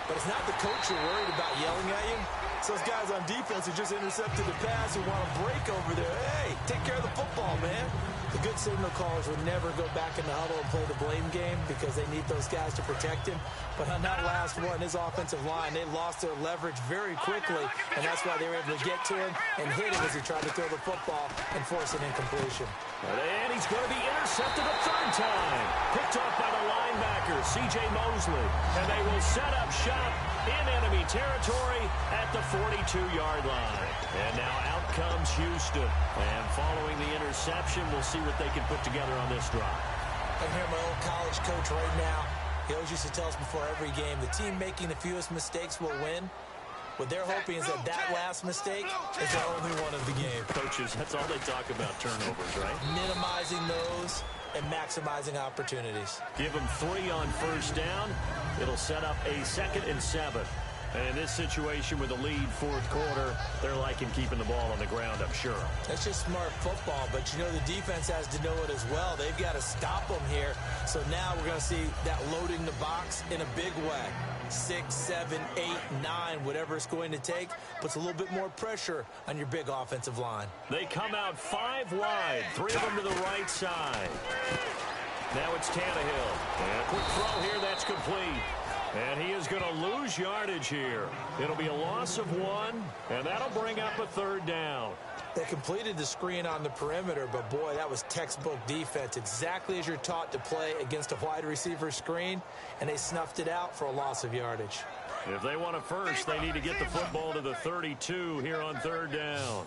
But it's not the coach you're worried about yelling at you. It's those guys on defense who just intercepted the pass who want to break over there. Hey, take care of the football, man. The good signal callers would never go back in the huddle and play the blame game because they need those guys to protect him. But on that last one, his offensive line, they lost their leverage very quickly, and that's why they were able to get to him and hit him as he tried to throw the football and force an incompletion. And he's going to be intercepted a third time. Picked off by the linebacker, C.J. Mosley. And they will set up shop in enemy territory at the 42-yard line. And now out comes Houston. And following the interception, we'll see what they can put together on this drive. I hear my old college coach right now. He always used to tell us before every game, the team making the fewest mistakes will win. What they're hoping is that that last mistake is the only one of the game. Coaches, that's all they talk about, turnovers, right? Minimizing those and maximizing opportunities. Give them 3 on first down. It'll set up a 2nd and 7. And in this situation with the lead fourth quarter, they're liking keeping the ball on the ground, I'm sure. That's just smart football, but you know the defense has to know it as well. They've got to stop them here. So now we're going to see that loading the box in a big way. 6, 7, 8, 9, whatever it's going to take, puts a little bit more pressure on your big offensive line. They come out 5 wide, 3 of them to the right side. Now it's Tannehill. And a quick throw here, that's complete. And he is going to lose yardage here. It'll be a loss of 1, and that'll bring up a 3rd down. They completed the screen on the perimeter, but boy, that was textbook defense. Exactly as you're taught to play against a wide receiver screen, and they snuffed it out for a loss of yardage. If they want a first, they need to get the football to the 32 here on 3rd down.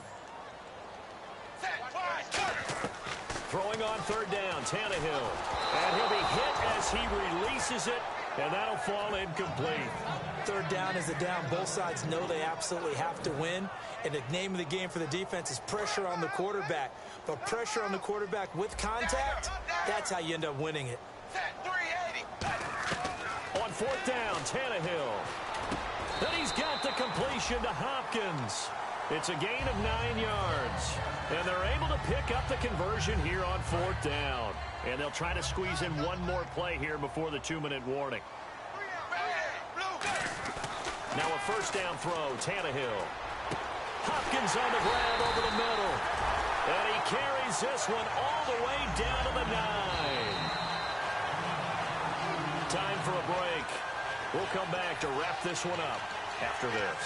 Throwing on 3rd down, Tannehill. And he'll be hit as he releases it, and that'll fall incomplete. 3rd down is a down. Both sides know they absolutely have to win. And the name of the game for the defense is pressure on the quarterback. But pressure on the quarterback with contact, that's how you end up winning it. On 4th down, Tannehill. Then he's got the completion to Hopkins. It's a gain of 9 yards. And they're able to pick up the conversion here on 4th down. And they'll try to squeeze in one more play here before the 2-minute warning. Now a 1st down throw, Tannehill. Hopkins on the ground over the middle. And he carries this one all the way down to the 9. Time for a break. We'll come back to wrap this one up after this.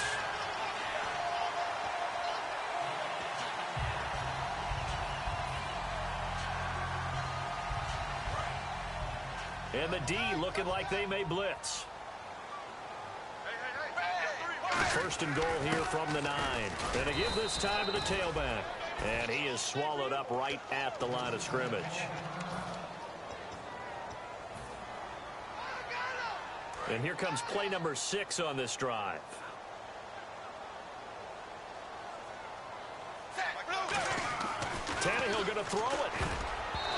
And the D looking like they may blitz. 1st and goal here from the 9. And to give this time to the tailback. And he is swallowed up right at the line of scrimmage. And here comes play number 6 on this drive. Tannehill going to throw it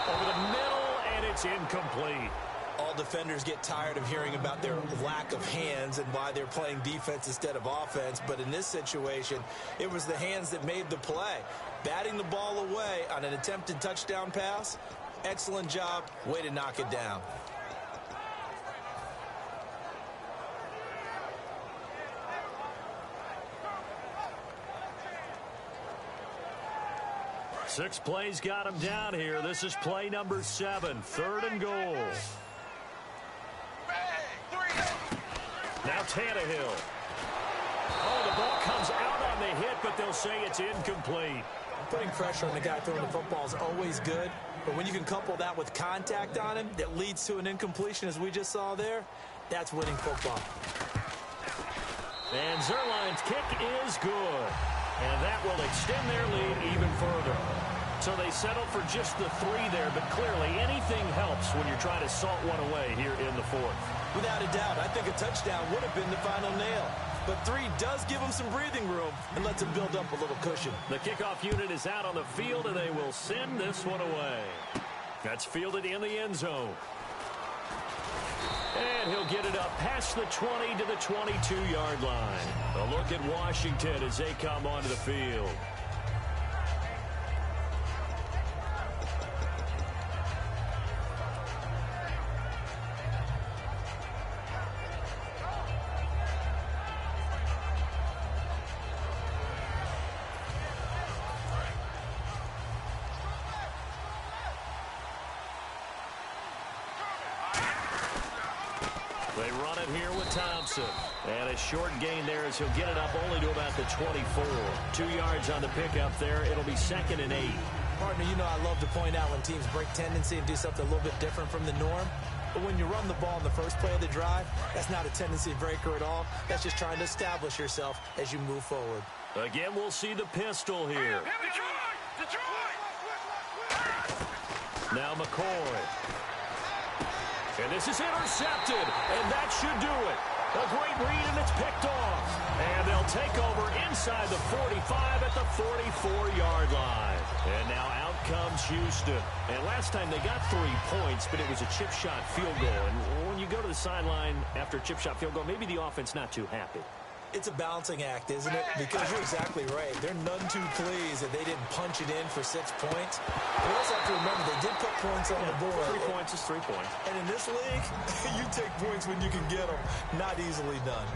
over the middle, and it's incomplete. All defenders get tired of hearing about their lack of hands and why they're playing defense instead of offense. But in this situation, it was the hands that made the play. Batting the ball away on an attempted touchdown pass, excellent job. Way to knock it down. Six plays got him down here. This is play number 7, 3rd and goal. Now Tannehill. Oh, the ball comes out on the hit, but they'll say it's incomplete. Putting pressure on the guy throwing the football is always good, but when you can couple that with contact on him that leads to an incompletion, as we just saw there, that's winning football. And Zerline's kick is good. And that will extend their lead even further. So they settle for just the 3 there, but clearly anything helps when you're trying to salt one away here in the 4th. Without a doubt, I think a touchdown would have been the final nail. But 3 does give them some breathing room and lets them build up a little cushion. The kickoff unit is out on the field, and they will send this one away. That's fielded in the end zone. And he'll get it up past the 20 to the 22-yard line. A look at Washington as they come onto the field. They run it here with Thompson. And a short gain there as he'll get it up only to about the 24. 2 yards on the pickup there. It'll be 2nd and 8. Partner, you know I love to point out when teams break tendency and do something a little bit different from the norm. But when you run the ball in the first play of the drive, that's not a tendency breaker at all. That's just trying to establish yourself as you move forward. Again, we'll see the pistol here. Now McCoy. And this is intercepted, and that should do it. A great read, and it's picked off. And they'll take over inside the 45 at the 44-yard line. And now out comes Houston. And last time they got 3 points, but it was a chip shot field goal. And when you go to the sideline after a chip shot field goal, maybe the offense not too happy. It's a balancing act, isn't it? Because you're exactly right. They're none too pleased that they didn't punch it in for 6 points. But we also have to remember they did put points on the board. 3 points is 3 points. And in this league, you take points when you can get them. Not easily done.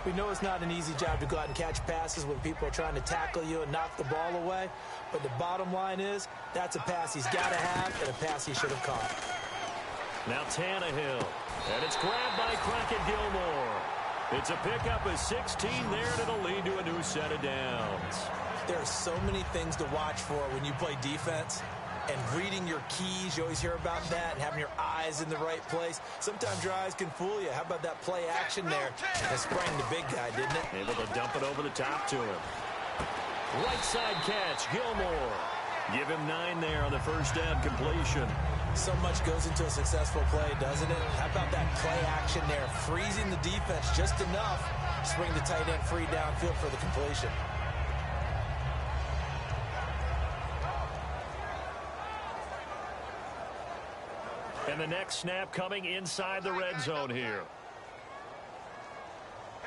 We know it's not an easy job to go out and catch passes when people are trying to tackle you and knock the ball away. But the bottom line is, that's a pass he's got to have and a pass he should have caught. Now Tannehill. And it's grabbed by Crockett Gilmore. It's a pickup of 16 there, and it'll lead to a new set of downs. There are so many things to watch for when you play defense. And reading your keys, you always hear about that, and having your eyes in the right place. Sometimes your eyes can fool you. How about that play action there? That sprang the big guy, didn't it? Able to dump it over the top to him. Right side catch, Gilmore. Give him 9 there on the first down completion. So much goes into a successful play, doesn't it? How about that play action there? Freezing the defense just enough to spring the tight end free downfield for the completion. And the next snap coming inside the red zone here.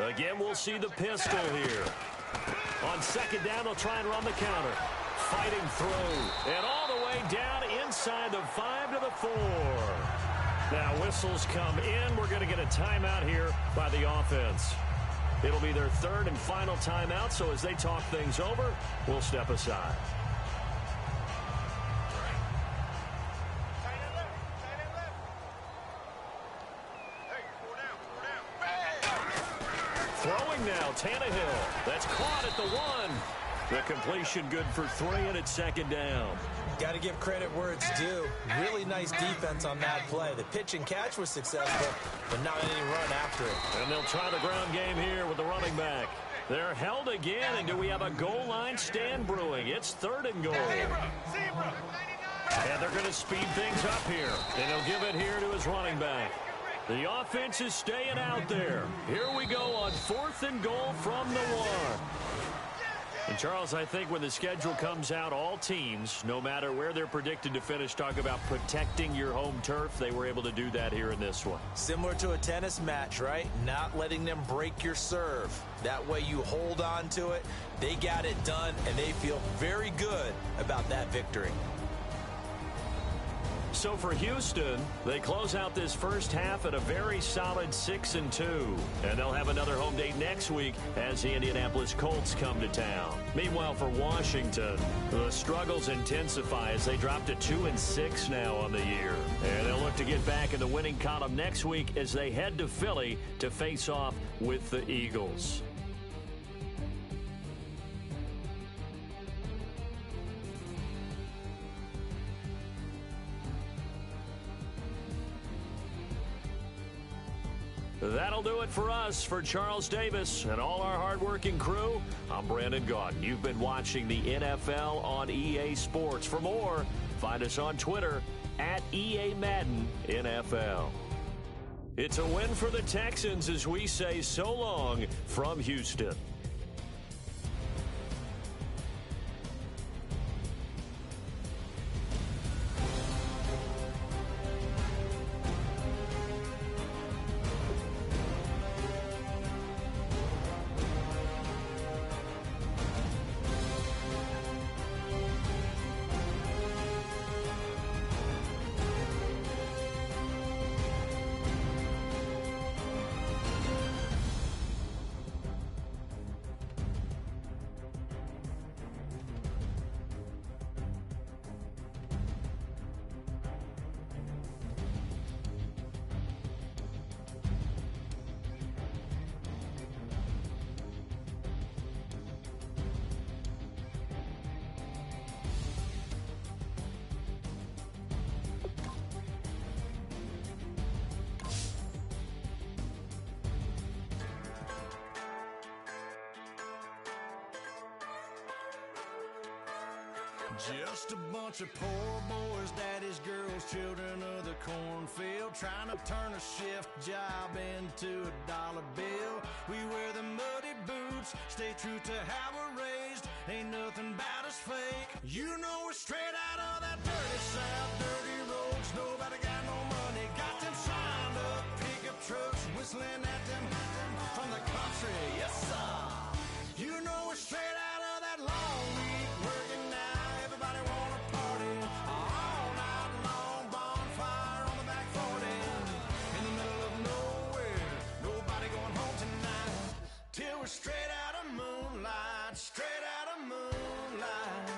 Again, we'll see the pistol here. On second down, they'll try and run the counter. Fighting through. And all the way down inside the 5 to the 4. Now whistles come in. We're going to get a timeout here by the offense. It'll be their third and final timeout, so as they talk things over, we'll step aside. Throwing now, Tannehill. That's caught at the 1. The completion good for 3, and it's second down. Got to give credit where it's due. Really nice defense on that play. The pitch and catch was successful, but not any run after it. And they'll try the ground game here with the running back. They're held again, and do we have a goal line stand brewing? It's 3rd and goal. And they're going to speed things up here. And he'll give it here to his running back. The offense is staying out there. Here we go on 4th and goal from the 1. And, Charles, I think when the schedule comes out, all teams, no matter where they're predicted to finish, talk about protecting your home turf. They were able to do that here in this one. Similar to a tennis match, right? Not letting them break your serve. That way you hold on to it. They got it done, and they feel very good about that victory. So for Houston, they close out this first half at a very solid 6-2. And they'll have another home date next week as the Indianapolis Colts come to town. Meanwhile, for Washington, the struggles intensify as they drop to 2-6 now on the year. And they'll look to get back in the winning column next week as they head to Philly to face off with the Eagles. That'll do it for us. For Charles Davis and all our hardworking crew, I'm Brandon Gaudin. You've been watching the NFL on EA Sports. For more, find us on Twitter at EA Madden NFL. It's a win for the Texans as we say so long from Houston. Just a bunch of poor boys, daddies, girls, children of the cornfield, trying to turn a shift job into a dollar bill. We wear the muddy boots, stay true to how we're raised. Ain't nothing about us fake. You know we're straight out of that dirty south, dirty roads. Nobody got no money, got them signed up pickup trucks, whistling at them from the country. Yes, sir. straight out of moonlight, straight out of moonlight.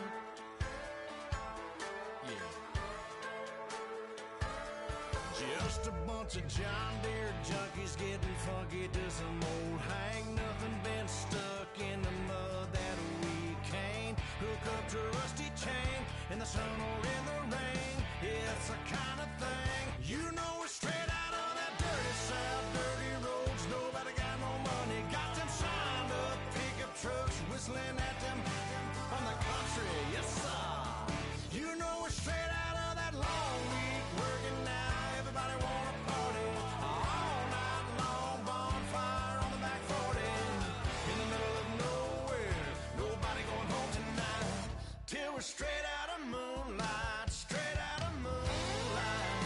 Yeah. Just a bunch of John Deere junkies getting funky to some old hang. Nothing been stuck in the mud that we can't hook up to a rusty chain in the sun or in the rain. It's the kind of thing you know we're straight out of that dirty south, dirty roads. Nobody got no money, got them signed up pickup trucks whistling at them from the country. Yes, sir. You know we're straight out of that long week working now. Everybody wanna party all night long. Bonfire on the back 40 in the middle of nowhere. Nobody going home tonight till we're straight out of moonlight, straight out of moonlight.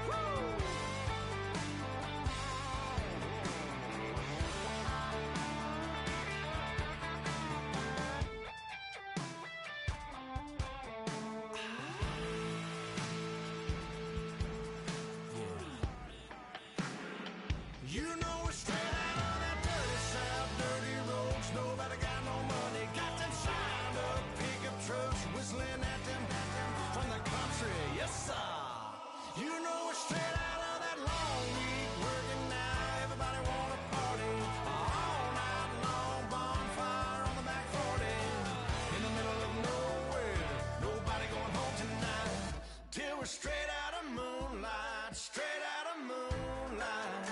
Woo! You know we're straight out of that dirty south, dirty roads. Nobody got no money, got them signed up pickup trucks whistling at them from the country. Yes, sir. You know we're straight out of that long week working now. Everybody wanna party all night long. Bonfire on the back 40 in the middle of nowhere. Nobody going home tonight till we're straight out of moonlight, straight out of moonlight.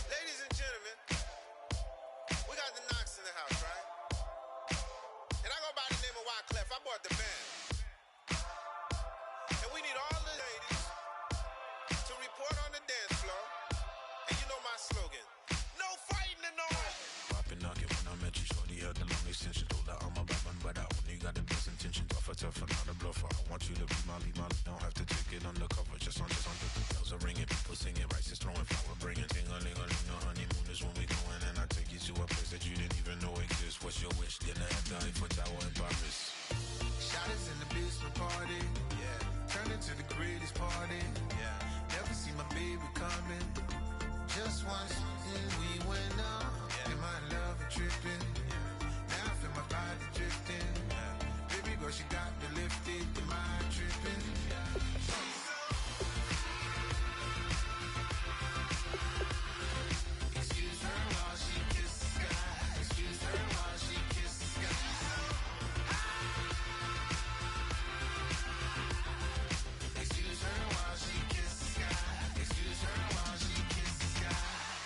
Ladies and gentlemen, we got the Knox in the house, right? And I go by the name of Wyclef. I bought the band. And we need all the ladies to report on the dance floor. And you know my slogan, no fighting and no... Poppin' knock it when I met you, shorty had the long extension. Told her I'm a bad man, but I only got the best intention. Tougher, not a bluffer. I want you to be my lead, don't have to take it undercover. Just on the bells are ringing, people singing, rice is throwing, flower bringing. Ting-a-ling-a-ling, the honeymoon is when we going. And I take you to a place that you didn't even know exists. What's your wish? Dinner at the Eiffel Tower in Paris. Shot us in the basement party, yeah. Turned into the greatest party, yeah. Never see my baby coming. Just once, and we went up, yeah. And my love tripping, yeah. Now I feel my body drifting, yeah. Baby girl, she got me lifted, the mind tripping, yeah. Excuse her while she kiss the sky. Excuse her while she kiss the sky. Excuse her while she kiss the sky. Excuse her while she kiss the sky.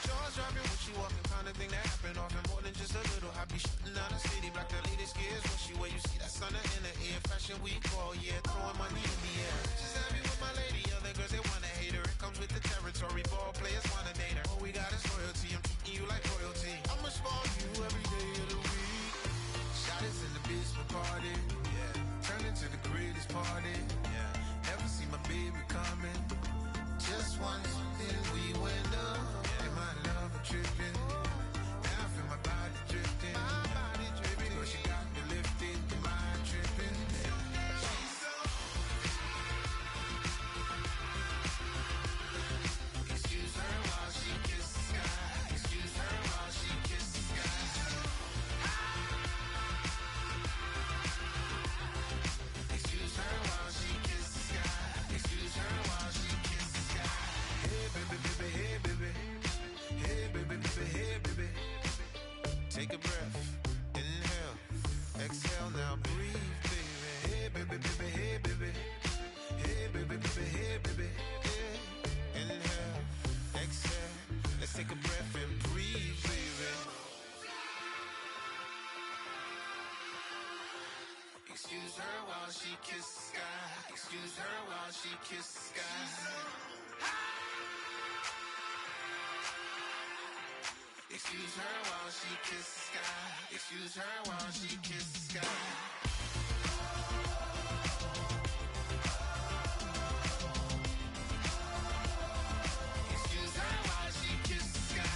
Jaws dropping when she walking, kind of thing that happen often. More than just a little. I be shutting down the city, black the latest gears. When she where you see that sun in the air. Fashion week all year, throwing money in the air. She's happy with my lady, other girls they wanna hate her. It comes with the territory, ball players wanna date her. All we got is loyalty, I'm treating you like royalty. I'ma spoil you every day of the week. Shot us in the basement party, yeah. Turned into the greatest party, yeah. Never see my baby coming. Just once, and we went up, yeah. And my love tripping. Now I feel my body drifting. My body dripping. Girl, she got me lifted, the mind tripping. Excuse her while she kiss the sky. Excuse her while she kiss the sky. Excuse her while she kiss the sky. Excuse her while she kiss the sky. Hey baby, baby, hey baby. Hey baby, baby, hey baby. Take a breath, inhale, exhale, now breathe, baby. Hey baby, baby, hey baby. Hey baby, baby, hey baby. Yeah. Inhale, exhale, let's take a breath and breathe, baby. Excuse her while she kiss the sky. Excuse her while she kiss the sky. Excuse her while she kiss the sky. Excuse her while she kiss the sky. Excuse her while she kiss the sky.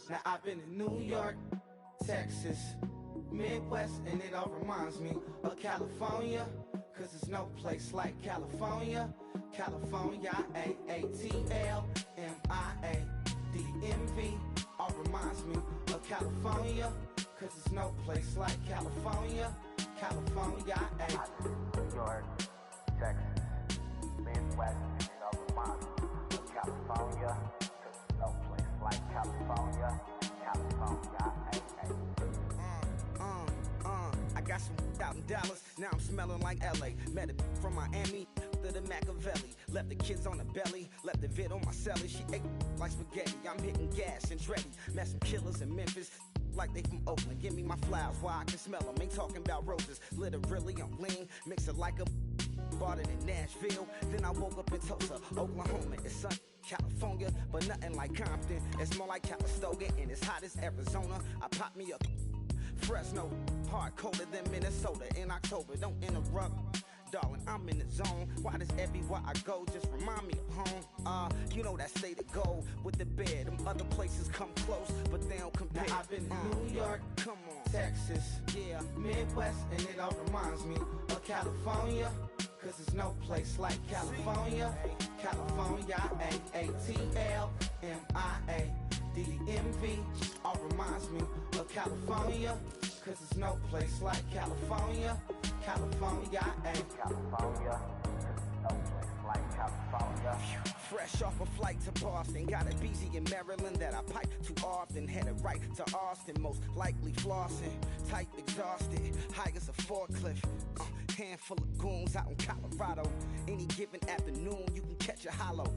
Now I've been in New York, Texas, Midwest, and it all reminds me of California, cause there's no place like California. California, AATLMIADMV, all reminds me of California, cause there's no place like California. California, New York, Texas, Midwest, and it all reminds me of California, cause there's no place like California. California, I got some out in Dallas, now I'm smelling like LA. Met a from Miami to the Machiavelli. Left the kids on the belly, left the vid on my celly. She ate like spaghetti, I'm hitting gas and Dreddy. Met some killers in Memphis, like they from Oakland. Give me my flowers while I can smell them. Ain't talking about roses, literally I'm lean. Mix it like a bought it in Nashville. Then I woke up in Tulsa, Oklahoma. It's sun, California, but nothing like Compton. It's more like Calistoga, and it's hot as Arizona. I pop me up Fresno, hard colder than Minnesota in October. Don't interrupt, darling, I'm in the zone. Why does everywhere I go just remind me of home? You know that state of gold with the bed. Them other places come close, but they don't compare. Now I've been in New York, come on, Texas, yeah, Midwest, and it all reminds me of California, cause there's no place like California. California, AATLMIADMV, all reminds me of California, cause there's no place like California. California, California, no place like California. Fresh off a flight to Boston, got a BZ in Maryland that I pipe too often. Headed right to Austin, most likely flossing. Tight, exhausted, high as a forklift. Handful of goons out in Colorado. Any given afternoon, you can catch a hollow.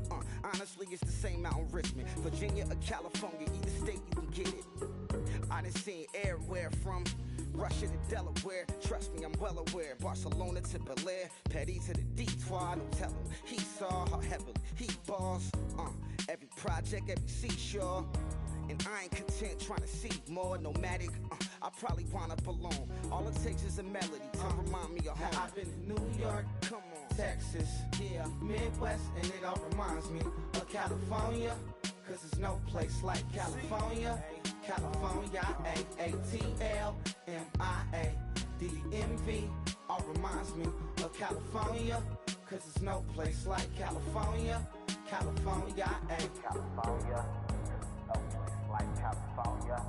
Honestly, it's the same out in Richmond, Virginia or California. Either state, you can get it. I done seen everywhere from Russia to Delaware. Trust me, I'm well aware. Barcelona to Bel Air, Petty to the Detroit. Don't tell him he saw how heavily he balls. Every project, every seashore. And I ain't content trying to see more nomadic. I probably wind up alone. All it takes is a melody to remind me of home. Now I've been in New York, come on, Texas, yeah, Midwest, and it all reminds me of California, cause there's no place like California. California, AATLMIADMV, all reminds me of California, cause there's no place like California. California, California, no place like California.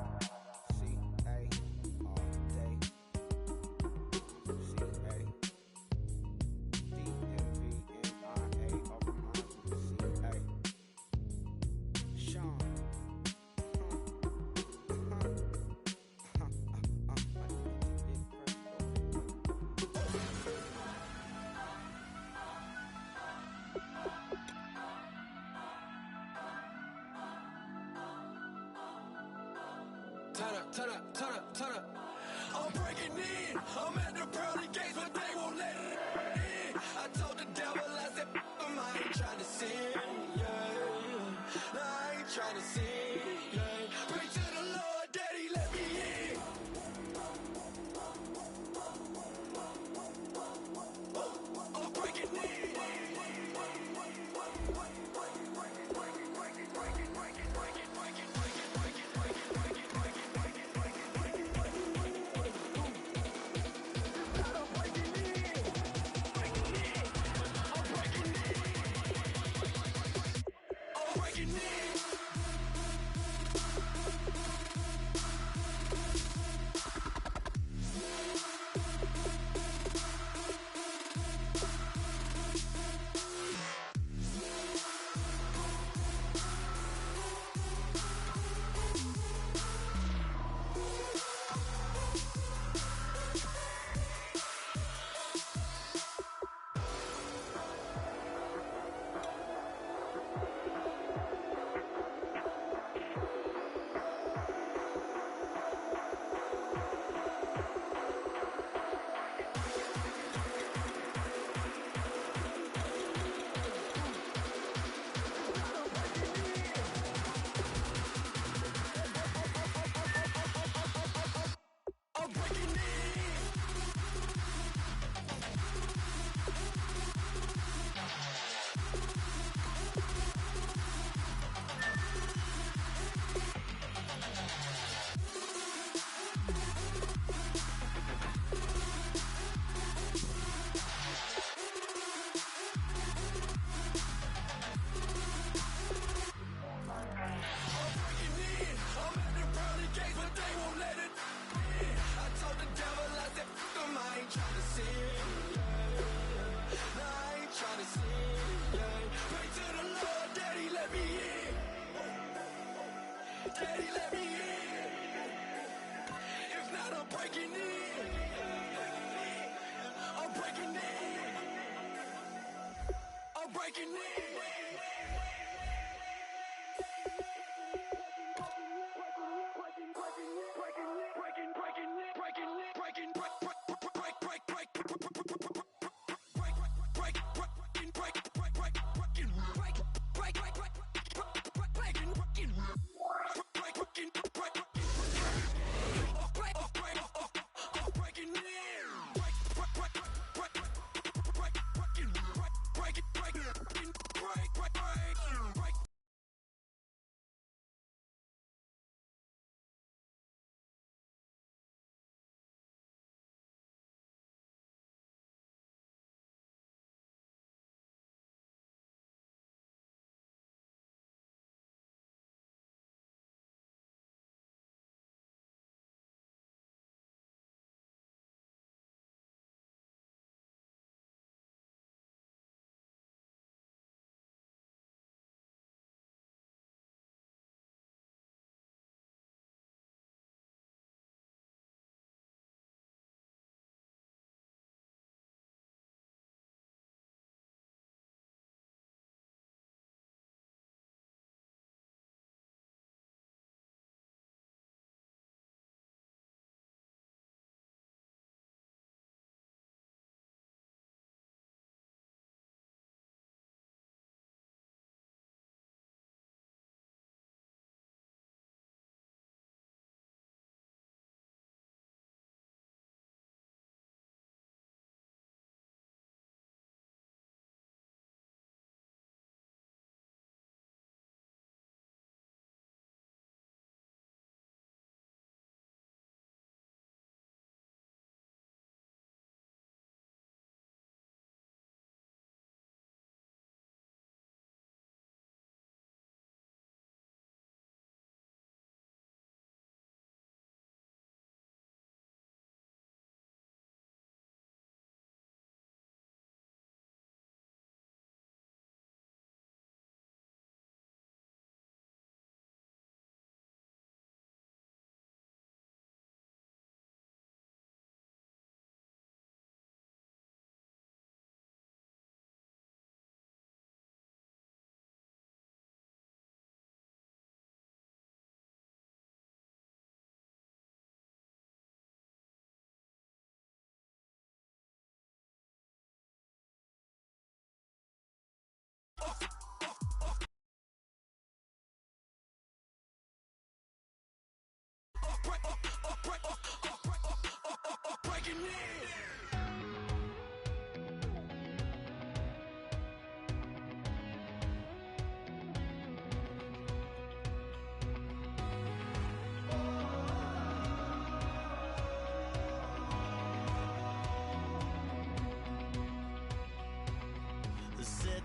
C-A all day. C-A D-M-V-N-I-A, all reminds me of C-A. Sean. Turn up. I'm breaking in. I'm at the pearly gates, but they won't let it in. I told the devil, I said, I ain't trying to sin, yeah. No, I ain't trying to sin, yeah. Pray to the Lord, Daddy, let me in. I'm breaking in.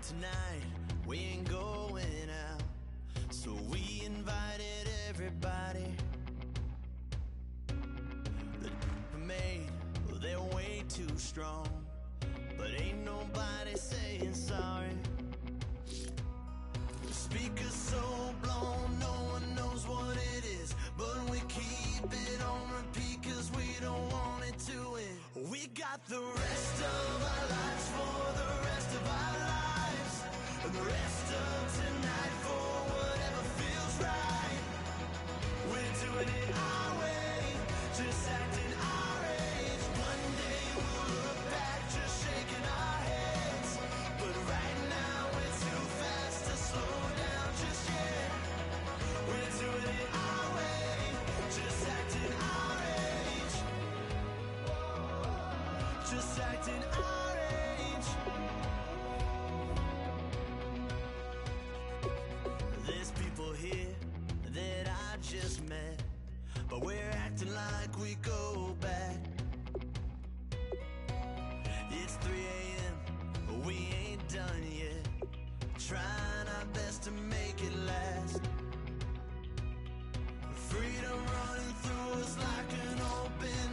Tonight we ain't going out, so we invited everybody. The made, well, they're way too strong, but ain't nobody saying sorry. The speaker's so blown, no one knows what it is, but we keep it on repeat 'cause we don't want it to end. We got the rest of our lives for the rest of our lives, and the rest of tonight for whatever feels right. We're doing it our way, just acting our age. One day we'll look back just shaking our heads, but right now we're too fast to slow down just yet. We're doing it our way, just acting our age. Just acting our age. There's people here that I just met, but we're acting like we go back. It's 3 a.m., but we ain't done yet, trying our best to make it last. Freedom running through us like an open.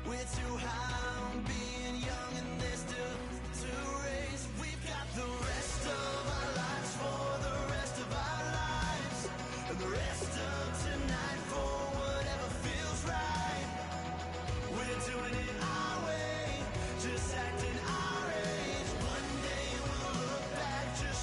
We're too high on being young and there's still to race. We've got the rest of our lives for the rest of our lives, and the rest of tonight for whatever feels right. We're doing it our way, just acting our age. One day we'll look back just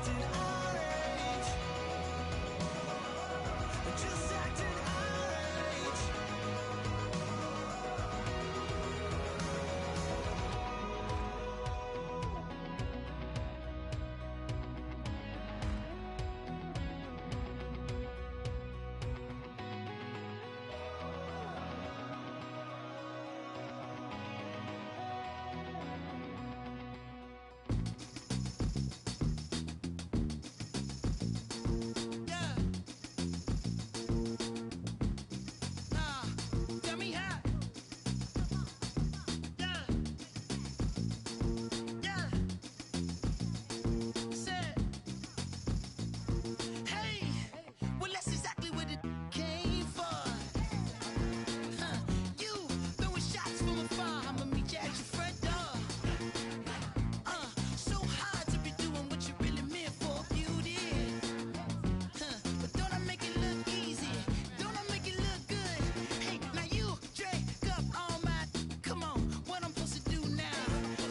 acting our age. Just acting our age. Yeah. Tell me how. Yeah. Yeah. Said. Hey. Well, that's exactly what it came for. You throwing shots from afar. I'ma meet you at your front door. So hard to be doing what you really meant for, beauty. But don't I make it look easy? Don't I make it look good? Hey, now you drink up all my. Come on, what I'm supposed to do now?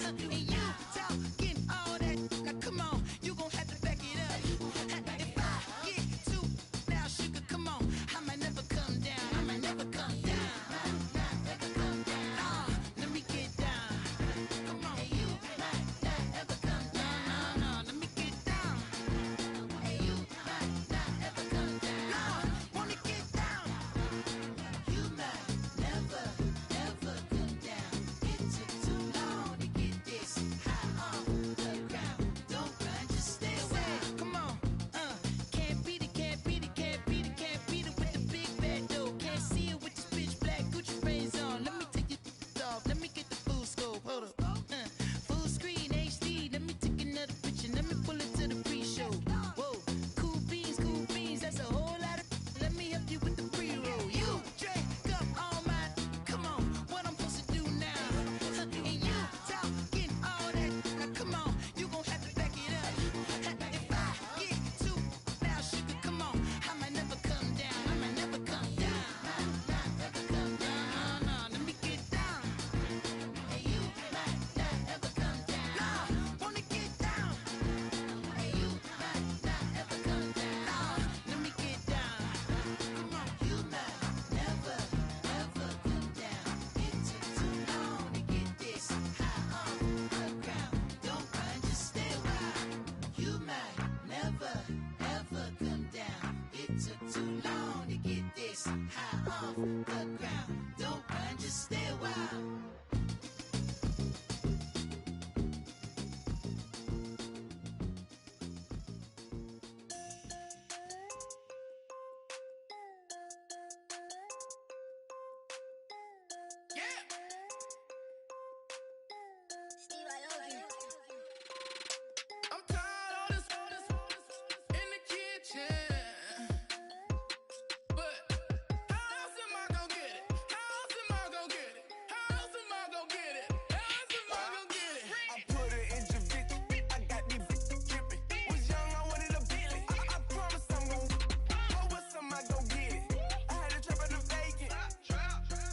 And you talking all that. Now come on, you gon' have to back it up. If I get too now, sugar, come on, I might never come down. I might never come down. Never come down. Let me get down. Come on, you might not ever come down. No, let me get down. Hey, you might not ever come down. No, wanna get down. You might never, ever come down. It took too long to get this high off the ground. Don't run, just stay away. Come on, can't beat it, can't beat it, can't beat it, can't beat it with the big bad dough. Can't see it with this pitch black Gucci frames on. Let me take your off. Let me get the full scope. Hold up. Full screen HD. Let me take another picture. Let me pull it to the pre-show. Whoa, cool beans. That's a whole lot of. Let me help you with the pre-roll. You drink up all my. Come on, what I'm supposed to do now? And you talking all that. Now come on, you gon' have to back it up. If I get too now, sugar, come on, I might never come down. I might never come down. Never come down. No, let me get down. Hey, you might not ever come down. No, wanna get down. Hey, you might not ever come down. No, let me get down. Come on, you might never, ever come down. It took too long to get this high off the ground. Don't run, just stay wild. You might never, ever come down. It took too long to get this high off the ground. Don't run, just stay wild. I'm tired of this in the kitchen. But how else am I gonna get it? How else am I gonna get it? How else am I gonna get it? How else am I gonna get it? I put it in your bitch. I got these bitches dripping. Was young, I wanted a Bentley. I promise I'm gon' but what's am I gon' get it? I had a trap at the vacant.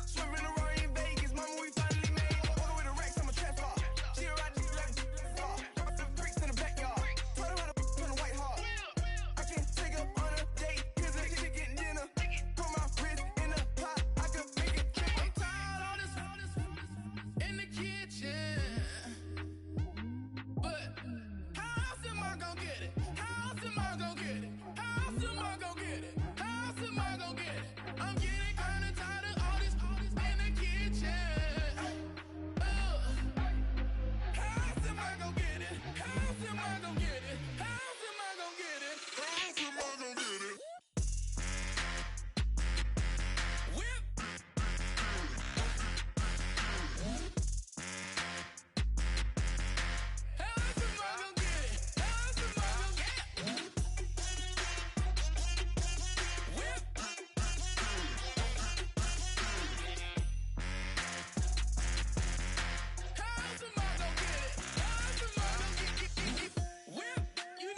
Swimming around in Vegas. Mama, we finally made it. Order with a Rex, I'm a trap star. She a ride just like a star. The bricks in the backyard. Told her how to turn a white heart. I can take her on a date. Cause a chicken dinner. Put my wrist in the pot. I can make it trip. I'm tired of this in the kitchen. But how else am I gonna get it? How else am I gonna get it? How else am I gonna get it? How else am I gonna get it? I'm getting kinda tired of all this in the kitchen. How else am I gonna get it? How else am I gonna get it? How else am I gonna get it? How else am I gonna get it? Whip. How else am I gonna get it? How else am I gonna get it? Whip. How else am I gonna get it? How else am I gonna get it? Whip. You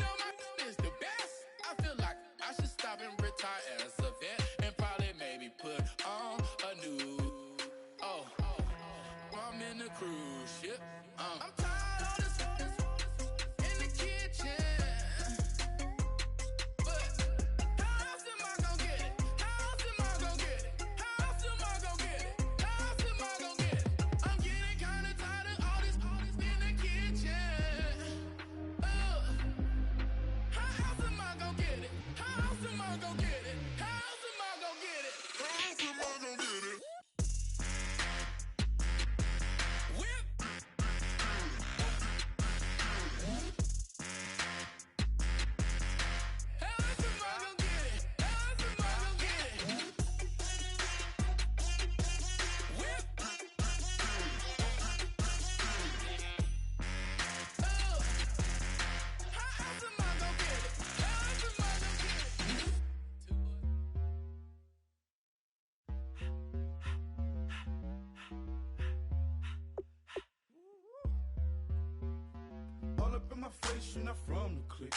my face, you're not from the clique.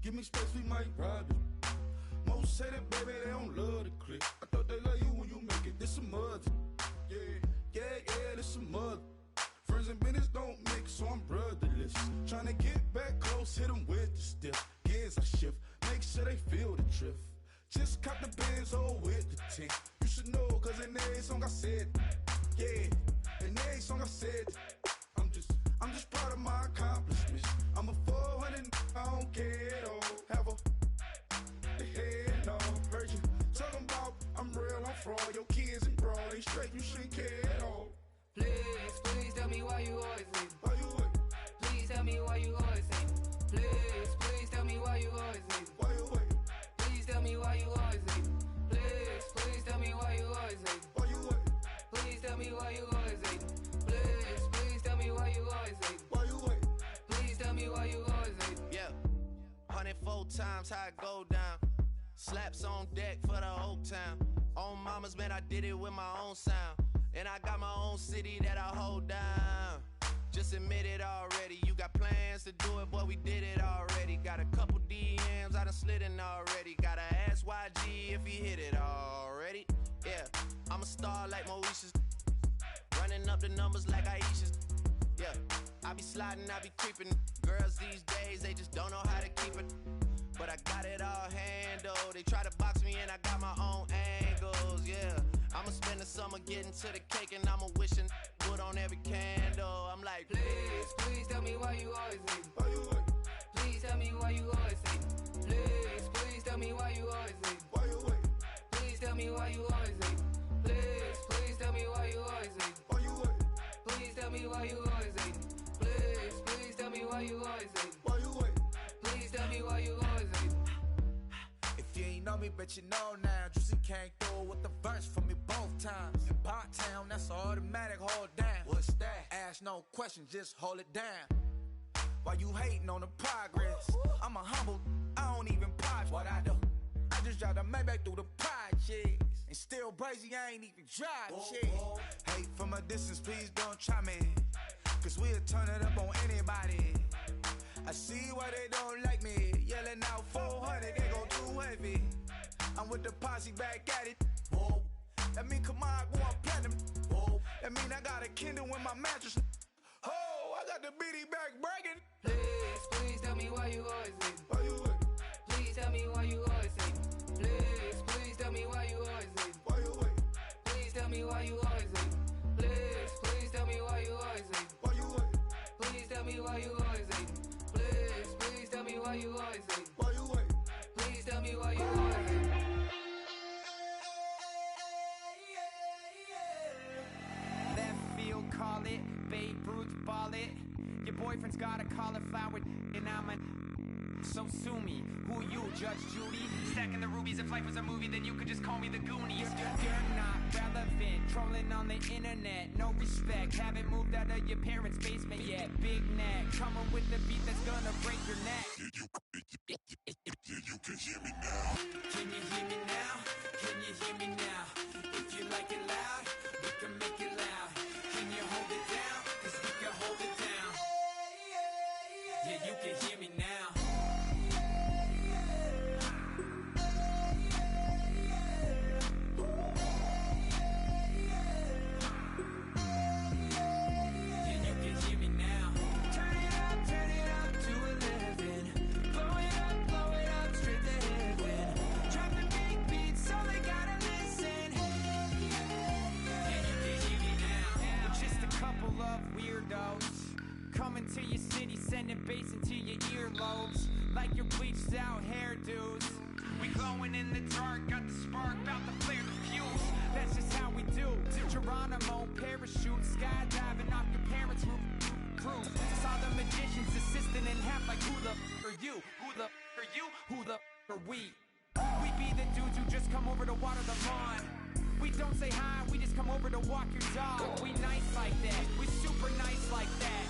Give me space, we might ride it. Most say that, baby, they don't love the clique. I thought they love you when you make it. This some mud. Yeah, this some mud. Friends and business don't mix, so I'm brotherless. Tryna get back close, hit them with the stiff. Gears I shift, make sure they feel the drift. Just cop the Benz, oh, with the tint. You should know, cause in every song I said, yeah, in every song I said, I'm just proud of my accomplishments. I'm a 400, I don't care at all. Have a head on. Heard you talking about I'm real, I'm fraud. Your kids and broad, they straight, you shouldn't care at all. Please tell me why you always leave. Why you wait? Please tell me why you always leave. Please tell me why you always leave. Why you wait? Please tell me why you always leave. Please tell me why you always leave. Why you wait? Please tell me why you always leave. Please tell me why you always leave. Why you wait? Please tell me why you always leave. Yeah, 104 times how it go down. Slaps on deck for the whole town. On mamas, man, I did it with my own sound. And I got my own city that I hold down. Just admit it already. You got plans to do it, boy, we did it already. Got a couple DMs, I done slid in already. Gotta ask YG if he hit it already. Yeah, I'm a star like Moesha's. Running up the numbers like Aisha's. Yeah, I be sliding, I be creeping. Girls these days, they just don't know how to keep it. But I got it all handled. They try to box me in, I got my own angles, yeah. I'ma spend the summer getting to the cake and I'ma wishing wood on every candle. I'm like, please tell me why you always leave. Why you wait? Please tell me why you always leave. Please tell me why you always leave. Why you wait? Please tell me why you always leave. Please tell me why you always leave. Why you wait? Please tell me why you always leave. Please tell me why you always leave. Why you wait? Please tell me why you always leave. If you ain't know me, bet you know now. Juicy came through with the verse for me both times. In Bot Town, that's automatic, hold down. What's that? Ask no question, just hold it down. Why you hating on the progress? I'm a humble, I don't even pause what I do. I just drive the Maybach through the projects. And still brazy, I ain't even drive shit. Hate from a distance, please don't try me. Cause we'll turn it up on anybody. I see why they don't like me. Yelling out 400, they go too heavy. I'm with the posse back at it. Whoa. That mean come on, go on platinum. Whoa. That mean I got a Kindle in my mattress. Oh, I got the BD back bragging. Please tell me why you always leave. Why you wait? Please tell me why you always leave. Please tell me why you always leave. Why you wait? Please tell me why you always leave. Please tell me why you always leave. Why you wait? Please tell me why you always leave. Please tell me why you always leave. Why you wait? Please tell me why you always leave. Left field, call it. Babe Ruth, ball it. Your boyfriend's got a cauliflower, and I'm a. So sue me. Who you, Judge Judy? Stacking the rubies. If life was a movie, then you could just call me the Goonies. You're not relevant. Trolling on the internet. No respect. Haven't moved out of your parents' basement yet. Big neck. Coming with the beat that's gonna break your neck. You can hear me now. Can you hear me now? Can you hear me now? If you like it loud, we can make it loud. Can you hold it down? Cause we can hold it down. Yeah, you can hear me now. Coming to your city, sending bass into your earlobes, like your bleached out hairdos. We glowing in the dark, got the spark, about to flare the fuse. That's just how we do. Geronimo, parachute, skydiving off your parents' roof. Crew. Saw the magician's assistant in half, like who the are you? Who the are you? Who the are we? We be the dudes who just come over to water the lawn. We don't say hi, we just come over to walk your dog. We nice like that, we super nice like that.